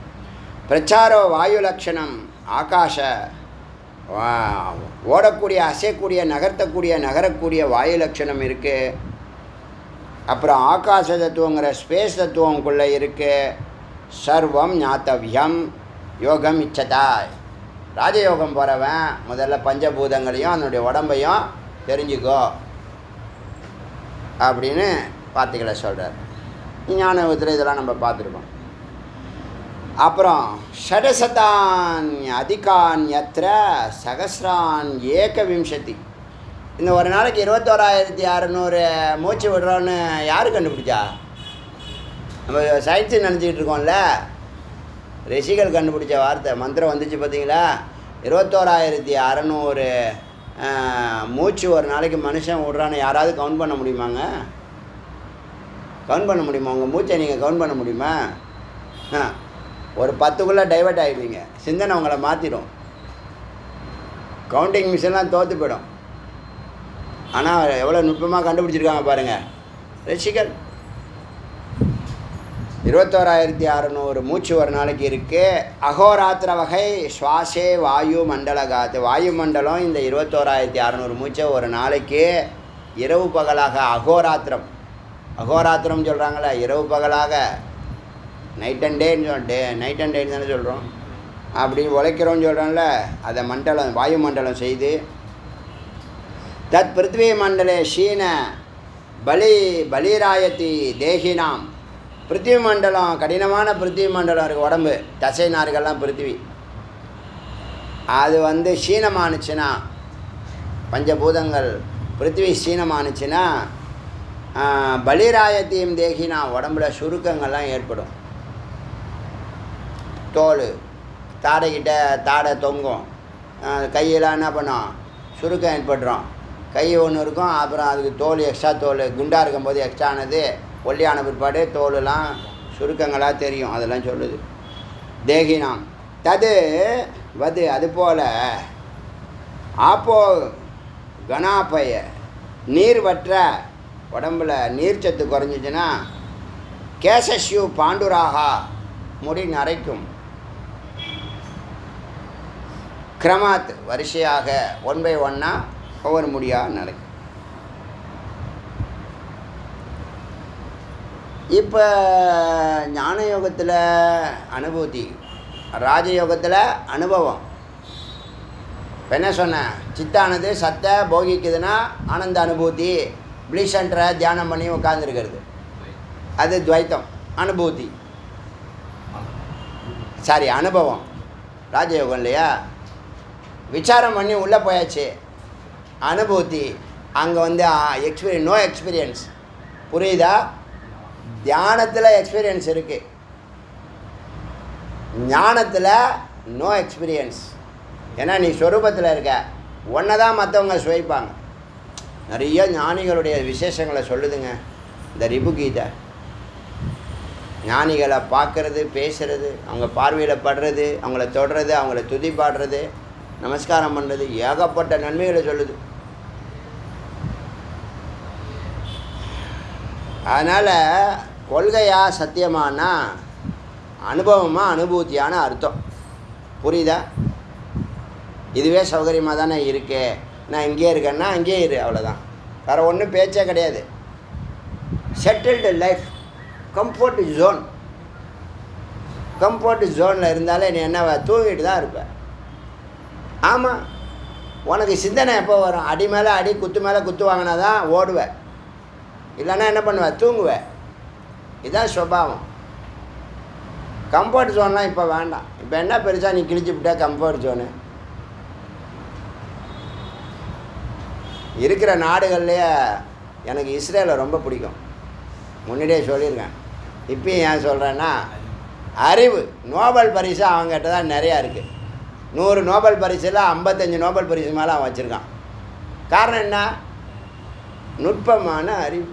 பிரச்சாரோ வாயு லட்சணம் ஆகாஷ ஓடக்கூடிய அசையக்கூடிய நகரக்கூடிய வாயு லட்சணம் இருக்குது. அப்புறம் ஆகாச தத்துவங்கிற ஸ்பேஸ் தத்துவங்குள்ளே இருக்குது. சர்வம் ஞாத்தவியம் யோகம் இச்சதா. ராஜயோகம் போகிறவன் முதல்ல பஞ்சபூதங்களையும் அதனுடைய உடம்பையும் தெரிஞ்சுக்கோ அப்படின்னு வார்த்தைகளை சொல்கிறார். ஞான யோகத்தில் இதெல்லாம் நம்ம பார்த்துருக்கோம். அப்புறம் ஷடசதான் அதிகான் யத்ர சகசிரான் ஏகவிம்சதி. இந்த ஒரு நாளைக்கு 21,600 மூச்சு விடுறோன்னு யார் கண்டுபிடிச்சா? நம்ம சயின்ஸு நினச்சிக்கிட்டு இருக்கோம்ல. ரிஷிகள் கண்டுபிடிச்ச வார்த்தை மந்திரம் வந்துச்சு பார்த்தீங்களா? 21,600 மூச்சு ஒரு நாளைக்கு மனுஷன் விடுறான்னு யாராவது கவுண்ட் பண்ண முடியுமாங்க? கவுண்ட் பண்ண முடியுமா? உங்கள் மூச்சை நீங்கள் கவுண்ட் பண்ண முடியுமா? ஒரு 10க்குள்ளே டைவெர்ட் ஆகிடுவீங்க. சிந்தனை உங்களை மாற்றிடும். கவுண்டிங் மிஷின்லாம் தோற்று போயிடும். ஆனால் எவ்வளோ நுட்பமாக கண்டுபிடிச்சிருக்காங்க பாருங்கள் ரிஷிகள். 21,600 மூச்சு ஒரு நாளைக்கு இருக்குது. அகோராத்திர வகை சுவாசே வாயு மண்டலகாத்து. வாயு மண்டலம் இந்த 21,600 மூச்சை ஒரு நாளைக்கு இரவு பகலாக அகோராத்திரம். அகோராத்திரம் சொல்கிறாங்களே, இரவு பகலாக நைட் அண்ட் டேன்னு நைட் அண்ட் டேன்னு தானே சொல்கிறோம். அப்படி உழைக்கிறோன்னு சொல்கிறோம்ல, அதை மண்டலம் வாயு மண்டலம் செய்து தத் பிருத்திவி மண்டலே ஷீன பலிராயத்தி தேகினாம். பிருத்திவி மண்டலம் கடினமான பிருத்திவி மண்டலம் இருக்குது, உடம்பு தசை நார்கள்லாம் பிருத்திவி. அது சீனமானுச்சுன்னா, பஞ்சபூதங்கள் பிருத்திவி சீனமானுச்சுன்னா பலிராயத்தையும் தேகினா உடம்புல சுருக்கங்கள்லாம் ஏற்படும். தோல் தாடைக்கிட்ட தாடை தொங்கும், கையெல்லாம் என்ன பண்ணோம், சுருக்கம் ஏற்படுறோம். கை ஒன்று இருக்கும், அப்புறம் அதுக்கு தோல் எக்ஸ்ட்ரா தோல் குண்டாக இருக்கும்போது எக்ஸ்ட்ரா ஆனது, ஒல்லியான பிற்பாடு தோலெல்லாம் சுருக்கங்களாக தெரியும். அதெல்லாம் சொல்லுது தேகினாம். தது வது அதுபோல் ஆப்போ கணாப்பய நீர் வற்ற உடம்பில் நீர்ச்சத்து குறைஞ்சிச்சுன்னா கேசஷ்யூ பாண்டுராகா முடி நரைக்கும். கிரமாத் வரிசையாக 1 by 1 ஒவ்வொரு முடியாக நரைக்கும். இப்போ ஞான யோகத்தில் அனுபூதி, ராஜயோகத்தில் அனுபவம். இப்போ என்ன சொன்னேன், சித்தானது சத்தை போகிக்குதுன்னா ஆனந்த அனுபூதி. பிளீசன்ட்ரை தியானம் பண்ணி உட்காந்துருக்கிறது அது துவைத்தம் அனுபூதி, சாரி அனுபவம், ராஜயோகம் இல்லையா. விசாரம் பண்ணி உள்ளே போயாச்சு அனுபூதி. அங்கே நோ எக்ஸ்பீரியன்ஸ். புரியுதா? தியானத்தில் எக்ஸ்பீரியன்ஸ் இருக்குது, ஞானத்தில் நோ எக்ஸ்பீரியன்ஸ். ஏன்னா நீ ஸ்வரூபத்தில் இருக்க, ஒன்றை தான் மற்றவங்க சுவைப்பாங்க. நிறைய ஞானிகளுடைய விசேஷங்களை சொல்லுதுங்க இந்த ரிபு கீதை. ஞானிகளை பார்க்குறது, பேசுகிறது, அவங்க பார்வையில் படுறது, அவங்கள தொடுறது, அவங்கள துதி பாடுறது, நமஸ்காரம் பண்ணுறது, ஏகப்பட்ட நன்மைகளை சொல்லுது. அதனால் கொள்கையா சத்தியமானா அனுபவமாக அனுபூதியான அர்த்தம். புரியுதா? இதுவே சௌகரியமாக தானே இருக்கு, நான் இங்கேயே இருக்கேன்னா அங்கேயே இரு, அவ்வளோதான். வேறு ஒன்றும் பேச்சே கிடையாது. Settled life, comfort zone. Comfort ஜோனில் இருந்தாலே நீ என்ன தூங்கிட்டு தான் இருப்ப. ஆமாம், உனக்கு சிந்தனை எப்போ வரும்? அடி மேலே அடி, குத்து மேலே குத்து வாங்கினா தான் ஓடுவேன், இல்லைன்னா என்ன பண்ணுவேன், தூங்குவேன். இதுதான் சுபாவம். கம்ஃபர்ட் ஜோன்லாம் இப்போ வேண்டாம். இப்போ என்ன பெருசாக நீ கிழிச்சு விட்டா கம்ஃபர்ட் ஜோனு? இருக்கிற நாடுகள்லேயே எனக்கு இஸ்ரேலை ரொம்ப பிடிக்கும். முன்னாடியே சொல்லியிருக்கேன், இப்பயும் ஏன் சொல்கிறேன்னா, அறிவு நோபல் பரிசு அவங்ககிட்ட தான் நிறையா இருக்குது. 100 நோபல் பரிசில் 55 நோபல் பரிசு மேலே அவன் வச்சுருக்கான். காரணம் என்ன? நுட்பமான அறிவு.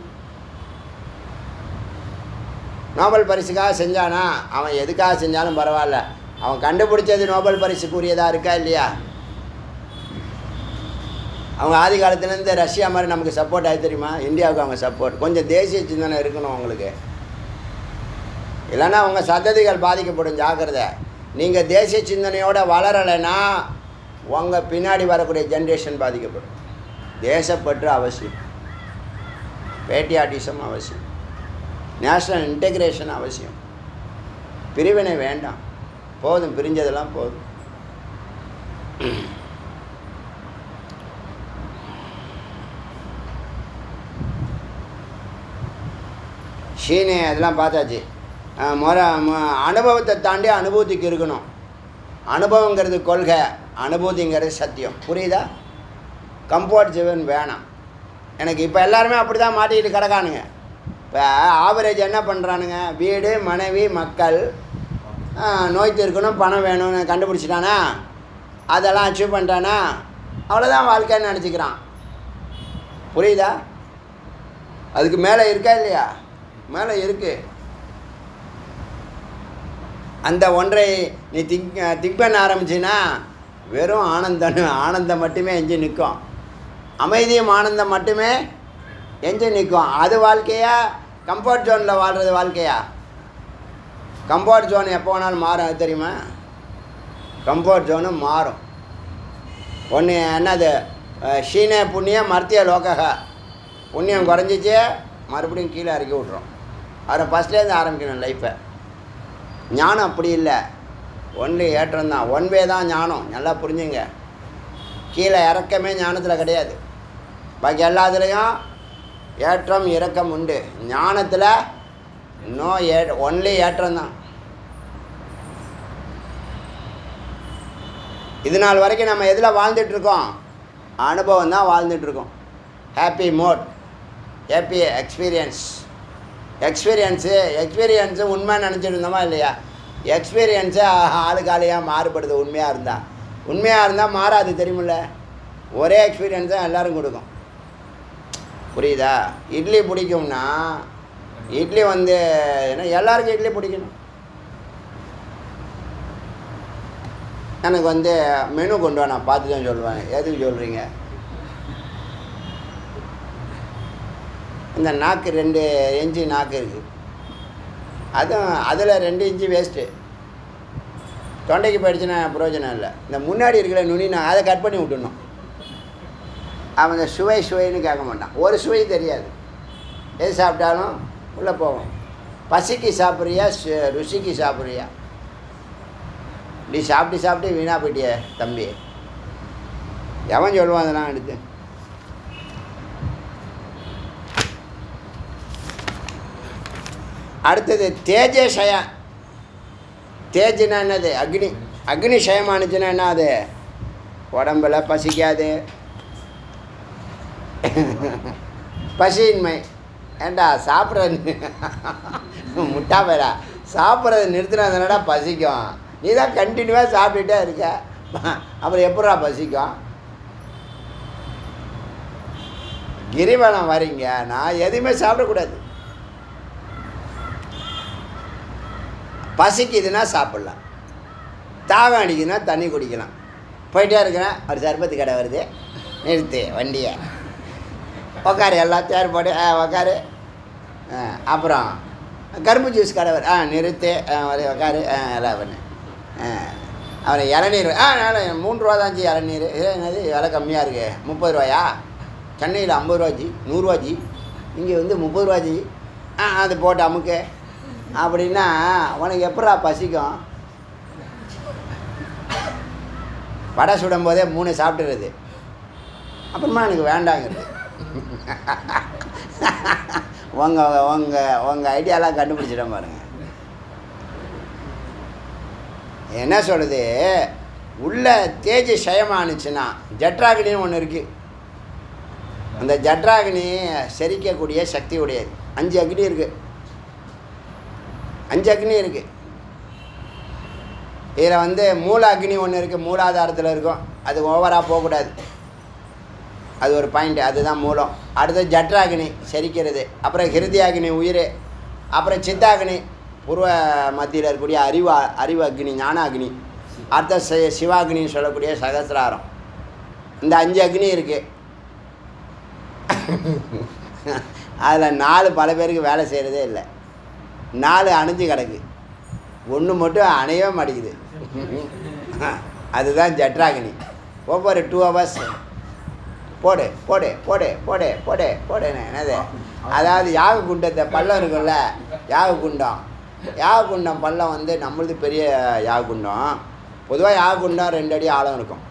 நோபல் பரிசுக்காக செஞ்சானா, அவன் எதுக்காக செஞ்சாலும் பரவாயில்ல, அவன் கண்டுபிடிச்சது நோபல் பரிசுக்குரியதாக இருக்கா இல்லையா? அவங்க ஆதி காலத்துலேருந்து ரஷ்யா மாதிரி நமக்கு சப்போர்ட் ஆகி தெரியுமா? இந்தியாவுக்கு அவங்க சப்போர்ட். கொஞ்சம் தேசிய சிந்தனை இருக்கணும் அவங்களுக்கு, இல்லைன்னா அவங்க சந்ததிகள் பாதிக்கப்படும். ஜாக்கிரதை. நீங்கள் தேசிய சிந்தனையோடு வளரலைன்னா உங்கள் பின்னாடி வரக்கூடிய ஜென்ரேஷன் பாதிக்கப்படும். தேசப்பற்று அவசியம், பேட்டியாட்டிசம் அவசியம், நேஷ்னல் இன்டெகிரேஷன் அவசியம். பிரிவினை வேண்டாம், போதும், பிரிஞ்சதெல்லாம் போதும். ஷீனே அதெல்லாம் பார்த்தாச்சு. அனுபவத்தை தாண்டி அனுபூதிக்கு இருக்கணும். அனுபவங்கிறது கொள்கை, அனுபூதிங்கிறது சத்தியம். புரியுதா? கம்ஃபர்ட் ஜீவன் வேணாம் எனக்கு. இப்போ எல்லாருமே அப்படி தான் மாட்டிக்கிட்டு கிடக்கானுங்க. இப்போ ஆவரேஜ் என்ன பண்ணுறானுங்க, வீடு, மனைவி, மக்கள், நோய் தீர்க்கணும், பணம் வேணும்னு கண்டுபிடிச்சிட்டானா, அதெல்லாம் அச்சீவ் பண்ணிட்டானா, அவ்வளோதான் வாழ்க்கைன்னு நினச்சிக்கிறான். புரியுதா? அதுக்கு மேலே இருக்கா இல்லையா? மேலே இருக்குது. அந்த ஒன்றை நீ திங்க் பண்ண ஆரம்பிச்சின்னா வெறும் ஆனந்தம் மட்டுமே எஞ்சி நிற்கும். அமைதியும் ஆனந்தம் மட்டுமே எஞ்சி நிற்கும். அது வாழ்க்கையா? கம்ஃபர்ட் ஜோனில் வாழ்கிறது வாழ்க்கையா? கம்ஃபர்ட் ஜோன் எப்போ வேணாலும் மாறும், அது தெரியுமா? கம்ஃபர்ட் ஜோனு மாறும். ஒன்று என்னது, ஷீனே புண்ணியம் மர்த்திய லோகக. புண்ணியம் குறைஞ்சிச்சு, மறுபடியும் கீழே இறக்கி விட்றோம். அவரை ஃபஸ்ட்லேருந்து ஆரம்பிக்கணும் லைஃப்பை. ஞானம் அப்படி இல்லை. ஒன்லி ஏற்றம் தான். ஒன் வே தான் ஞானம். நல்லா புரிஞ்சுங்க. கீழே இறக்கமே ஞானத்தில் கிடையாது. பாக்கி எல்லாத்துலேயும் ஏற்றம் இறக்கம் உண்டு. ஞானத்தில் ஒன்லி ஏற்றம் தான். இது நாள் வரைக்கும் நம்ம எதில் வாழ்ந்துட்டுருக்கோம்? அனுபவம் தான் வாழ்ந்துட்டுருக்கோம். ஹாப்பி மோட், ஹாப்பி எக்ஸ்பீரியன்ஸு உண்மை நினச்சிட்டு இருந்தோமா இல்லையா? எக்ஸ்பீரியன்ஸு ஆளுக்காலியாக மாறுபடுது. உண்மையாக இருந்தால் மாறாது, தெரியுமில்ல? ஒரே எக்ஸ்பீரியன்ஸ் தான் எல்லோரும் கொடுக்கும். புரியுதா? இட்லி பிடிக்கும்னா இட்லி வந்து ஏன்னா எல்லாருக்கும் இட்லி பிடிக்கணும். எனக்கு வந்து மெனு கொண்டு வா, நான் பார்த்து தான் சொல்லுவேன். எதுக்கு சொல்கிறீங்க? இந்த நாக்கு 2 இன்ச்சு நாக்கு இருக்குது. அதில் 2 இன்ச்சு வேஸ்ட்டு. தொண்டைக்கு போயிடுச்சுன்னா பிரயோஜனம் இல்லை. இந்த முன்னாடி இருக்கிற நுனி நான் அதை கட் பண்ணி விட்டுணும். அவன் இந்த சுவைன்னு கேட்க மாட்டான். ஒரு சுவை தெரியாது. எது சாப்பிட்டாலும் உள்ளே போகும். பசிக்கு சாப்பிட்றியா, ருசிக்கு சாப்பிட்றியா? நீ சாப்பிட்டு வீணாக போயிட்டிய தம்பி. எவன் சொல்லுவான் அதெல்லாம் எடுத்து? அடுத்தது தேஜசயம். தேஜ்னா என்னது? அக்னி சயமானுச்சுன்னா என்ன? அது உடம்புல பசிக்காது, பசியின்மை. ஏண்டா சாப்பிட்றது முட்டா பேரா, சாப்பிட்றது நிறுத்தினா பசிக்கும். நீ தான் கண்டினியூவாக சாப்பிட்டுட்டே இருக்க, அப்புறம் எப்படா பசிக்கும்? கிரிவலம் வரீங்க, நான் எதுவுமே சாப்பிடக்கூடாது. பசிக்குதுன்னா சாப்பிட்லாம், தாகம் அடிக்குதுன்னா தண்ணி குடிக்கலாம். போயிட்டே இருக்கிறேன், ஒரு சர்பத்து கடை வருது, நிறுத்து வண்டியை, உக்காரு, எல்லாம் தேர் போட்டு உக்காரு. அப்புறம் கரும்பு ஜூஸ் கடை வரும், நிறுத்து உக்காரு, எல்லாம் பண்ணு. அப்புறம் இளநீர், 3 ரூபா தான் இளநீர். என்னது விலை கம்மியாக இருக்குது, 30 ரூபாயா? சென்னையில் 50 ரூபாஜி, 100 ரூபாஜி, இங்கே வந்து 30 ரூபாஜி. அது போட்டு அமுக்கு அப்படின்னா உனக்கு எப்படா பசிக்கும்? வடை சுடும் போதே 3 சாப்பிட்டுறது, அப்புறமா எனக்கு வேண்டாங்கிறது. உங்கள் ஐடியாலாம் கண்டுபிடிச்சிட பாருங்க. என்ன சொல்கிறது? உள்ள தேஜ் சயமானுச்சுன்னா ஜட்ராகினின்னு ஒன்று இருக்குது. அந்த ஜட்ராகினி செரிக்கக்கூடிய சக்தி உடையது. 5 அக்னி இருக்குது. 5 அக்னி இருக்குது. இதில் வந்து மூல அக்னி ஒன்று இருக்குது, மூலாதாரத்தில் இருக்கும். அது ஓவராக போகக்கூடாது, அது ஒரு பாயிண்ட், அதுதான் மூலம். அடுத்து ஜட்ராகினி செரிக்கிறது. அப்புறம் ஹிருதயாகினி உயிர். அப்புறம் சித்தாகினி பூர்வ மத்தியில் இருக்கக்கூடிய அறிவு அக்னி, ஞான அக்னி. அடுத்த சிவாகினின்னு சொல்லக்கூடிய சகசிராரம். இந்த 5 அக்னி இருக்குது. அதில் 4 பல பேருக்கு வேலை செய்கிறதே இல்லை. 4 அணைஞ்சு கிடக்கு, 1 மட்டும் அணையவே மாட்டேங்குது. அதுதான் ஜட்ராகினி. ஒவ்வொரு 2 ஹவர்ஸ் போடு போடு போடு போடு போடு போடுன்னு. என்னது? அதாவது யாக குண்டத்தை பள்ளம் இருக்குல்ல, யாக குண்டம் பள்ளம் வந்து நம்மளது பெரிய யாக குண்டம். பொதுவாக யாக குண்டம் 2 அடி ஆழம் இருக்கும்.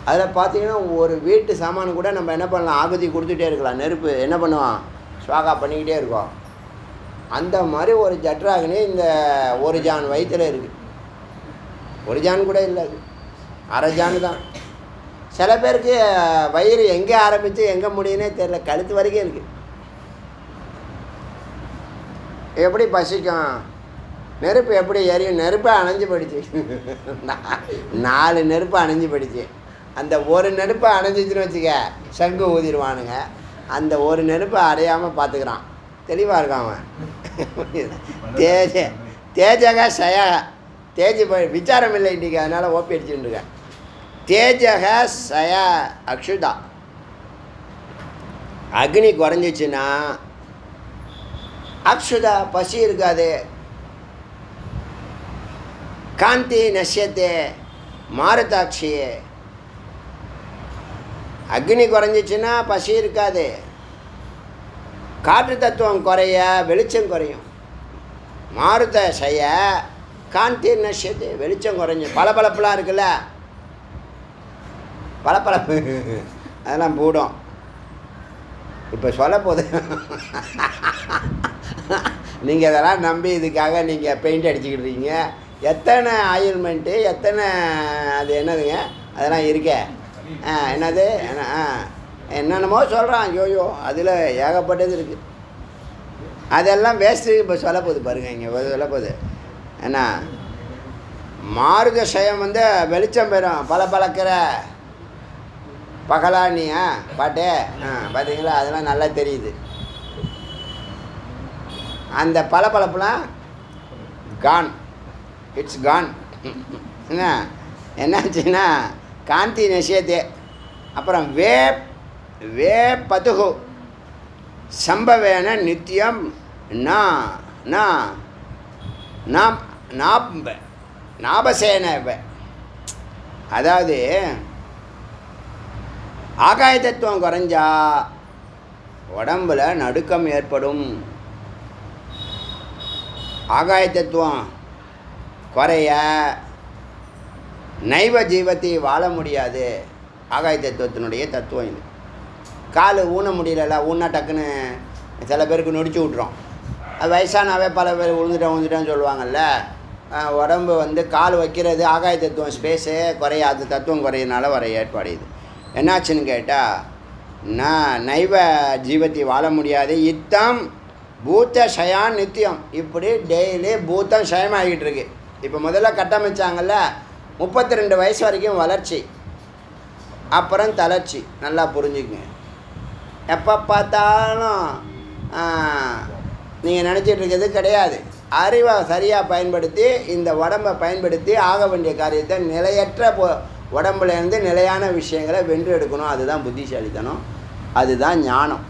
அதில் பார்த்தீங்கன்னா ஒரு வீட்டு சாமானு கூட நம்ம என்ன பண்ணலாம், ஆகுதி கொடுத்துட்டே இருக்கலாம். நெருப்பு என்ன பண்ணுவோம், ஸ்வாகா பண்ணிக்கிட்டே இருக்கோம். அந்த மாதிரி ஒரு ஜட்ராகினி இந்த 1 ஜான் வயிற்றில் இருக்குது. 1 ஜான் கூட இல்லை, அது 1/2 ஜான் தான். சில பேருக்கு வயிறு எங்கே ஆரம்பித்து எங்கே முடியுன்னே தெரியல, கழுத்து வரைக்கும் இருக்குது. எப்படி பசிக்கும்? நெருப்பு எப்படி எரியும்? நெருப்பை அணைஞ்சு போயிடுச்சு. 4 நெருப்பு அணைஞ்சு போயிடுச்சு. அந்த 1 நெருப்பை அணைஞ்சிச்சுன்னு வச்சுக்க, சங்கு ஊதிடுவானுங்க. அந்த 1 நெருப்பை அடையாமல் பார்த்துக்கிறான். தெளிவாக இருக்கான் அவன். தேஜக சய தேஜ் போய் விசாரம் இல்லை இன்றைக்கி, அதனால் ஓப்பி அடிச்சுட்டு இருக்கேன். தேஜக சய அக்ஷுதா. அக்னி குறைஞ்சிச்சுன்னா அக்ஷுதா பசி இருக்காது. காந்தி நஷ்யத்தே மாருதாட்சியே. அக்னி குறைஞ்சிச்சுன்னா பசி இருக்காது. காற்று தத்துவம் குறைய வெளிச்சம் குறையும். மாருத செய்ய காந்தி நஷ்யத்து, வெளிச்சம் குறைஞ்சி. பளபளப்புலாம் இருக்குல்ல, பளபளப்பு அதெல்லாம் போடும். இப்போ சொல்ல போது நீங்கள் இதெல்லாம் நம்பி இதுக்காக நீங்கள் பெயிண்ட் அடிச்சுக்கிட்டுருக்கீங்க. எத்தனை ஆயில்மெண்ட்டு, எத்தனை அது என்னதுங்க அதெல்லாம் இருக்கே, என்னது என்னென்னமோ சொல்கிறான். ஐயோயோ அதில் ஏகப்பட்டது இருக்குது. அதெல்லாம் வேஸ்ட்டு. இப்போ சொல்ல போகுது பாருங்கள், இங்கே சொல்ல போகுது என்ன, மாருத சயம் வந்து வெளிச்சம் பெறும், பளபளக்கிற பகலானியா பாட்டு பார்த்தீங்களா, அதெல்லாம் நல்லா தெரியுது. அந்த பளபளப்புலாம் கான், இட்ஸ் கான். என்ன என்னாச்சுன்னா காந்தி நஷ்யத்தே. அப்புறம் வே பதுகு சம்பவேன நித்தியம் நாபசேன. அதாவது ஆகாய தத்துவம் குறைஞ்சா உடம்புல நடுக்கம் ஏற்படும். ஆகாய தத்துவம் குறைய நைவ ஜீவத்தை வாழ முடியாது. ஆகாய தத்துவத்தினுடைய தத்துவம் இது. கால் ஊன முடியல, ஊன்னா டக்குன்னு சில பேருக்கு நொடிச்சு விட்றோம். அது வயசானாவே பல பேர் விழுந்துட்டேன்னு சொல்லுவாங்கள்ல. உடம்பு வந்து கால் வைக்கிறது ஆகாய தத்துவம் ஸ்பேஸு குறையாது, தத்துவம் குறையினால வர ஏற்பாடு இது. என்னாச்சுன்னு கேட்டால் நைவ ஜீவத்தை வாழ முடியாது. இத்தம் பூத்த சயான் நித்தியம். இப்படி டெய்லி பூத்தம் சயமாகிட்டு இருக்கு. இப்போ முதல்ல கட்டமைச்சாங்கல்ல, 32 வயசு வரைக்கும் வளர்ச்சி, அப்புறம் தளர்ச்சி. நல்லா புரிஞ்சுக்குங்க. எப்போ பார்த்தாலும் நீங்கள் நினச்சிட்டு இருக்கிறது கிடையாது. அறிவை சரியாக பயன்படுத்தி இந்த உடம்பை பயன்படுத்தி ஆக வேண்டிய காரியத்தை நிலையற்ற உடம்புலேருந்து நிலையான விஷயங்களை வென்று எடுக்கணும். அதுதான் புத்திசாலித்தனம், அதுதான் ஞானம்.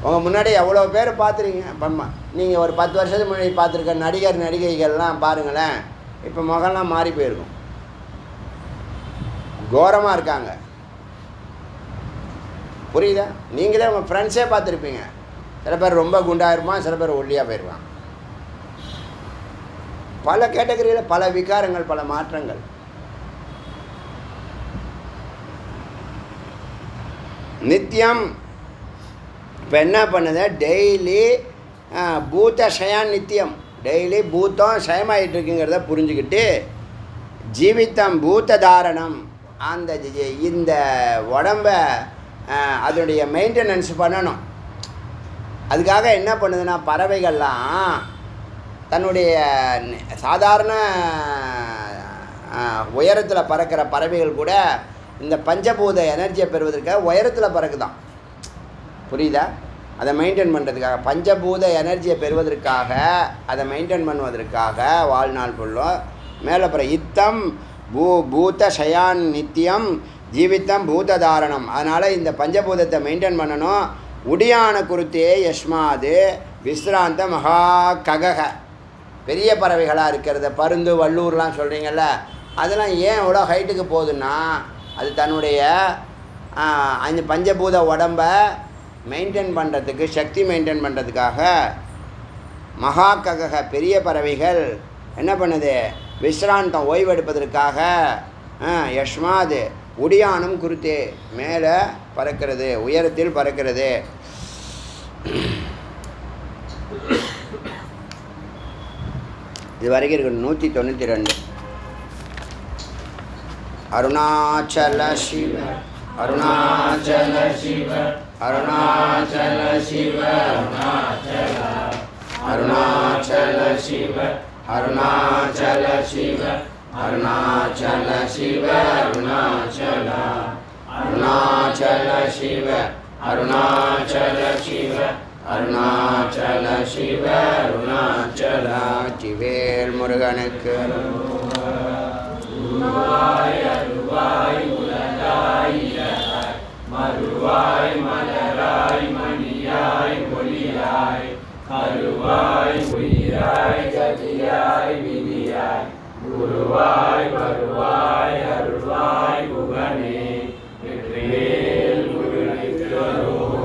உங்கள் முன்னாடி எவ்வளோ பேர் பார்த்துருங்க. இப்போ நீங்கள் ஒரு 10 வருஷத்துக்கு முன்னாடி பார்த்துருக்க நடிகர் நடிகைகள்லாம் பாருங்களேன், இப்போ முகம்லாம் மாறி போயிருக்கும், கோரமாக இருக்காங்க. புரியுதா? நீங்களே உங்கள் ஃப்ரெண்ட்ஸே பார்த்துருப்பீங்க. சில பேர் ரொம்ப குண்டாக இருப்பான், சில பேர் ஒல்லியாக போயிடுவான். பல கேட்டகரியில் பல விகாரங்கள், பல மாற்றங்கள். நித்தியம் இப்போ என்ன பண்ணுது, டெய்லி பூத்த சயான் நித்தியம், டெய்லி பூத்தம் சயமாகிட்டு இருக்குங்கிறத புரிஞ்சுக்கிட்டு ஜீவித்தம் பூத்த தாரணம், அந்த இந்த உடம்பை அதனுடைய மெயின்டெனன்ஸ் பண்ணணும். அதுக்காக என்ன பண்ணுதுன்னா, பறவைகள்லாம் தன்னுடைய சாதாரண உயரத்தில் பறக்கிற பறவைகள் கூட இந்த பஞ்சபூத எனர்ஜியை பெறுவதற்காக உயரத்தில் பறக்குதான். புரியுதா? அதை மெயின்டைன் பண்ணுறதுக்காக, பஞ்சபூத எனர்ஜியை பெறுவதற்காக, அதை மெயின்டைன் பண்ணுவதற்காக வாழ்நாள் ஃபுல்லும் மேலே பிற இத்தம் பூத்த சயான் நித்தியம் ஜீவித்தம் பூத தாரணம். அதனால் இந்த பஞ்சபூதத்தை மெயின்டைன் பண்ணணும். உடியான குருத்தே யஷ்மாது விஸ்ராந்த மகா ககக. பெரிய பறவைகளாக இருக்கிறத பருந்து வள்ளூர்லாம் சொல்கிறீங்கள்ல, அதெல்லாம் ஏன் இவ்வளோ ஹைட்டுக்கு போகுதுன்னா, அது தன்னுடைய அந்த பஞ்சபூத உடம்பை மெயின்டைன் பண்ணுறதுக்கு, சக்தி மெயின்டைன் பண்ணுறதுக்காக மகா ககக பெரிய பறவைகள் என்ன பண்ணுது, விஸ்ராந்தம் ஓய்வெடுப்பதற்காக யஷ்மாது உடியானம் குருத்தே மேலே பறக்கிறது, உயரத்தில் பறக்கிறது. இது வரைக்கும் இருக்கு 192. அருணாச்சல சிவ அருணாச்சல சிவ அருணாச்சல சிவ அருணாச்சல சிவ அருணாச்சல சிவ அருணாச்சல சிவ அருணாச்சல அருணாச்சல சிவ அருணாச்சல சிவ அருணாச்சல சிவ அருணாச்சல. திவேல் முருகனுக்கு மறுவாய் உலகாய் மறுவாய் மலராய்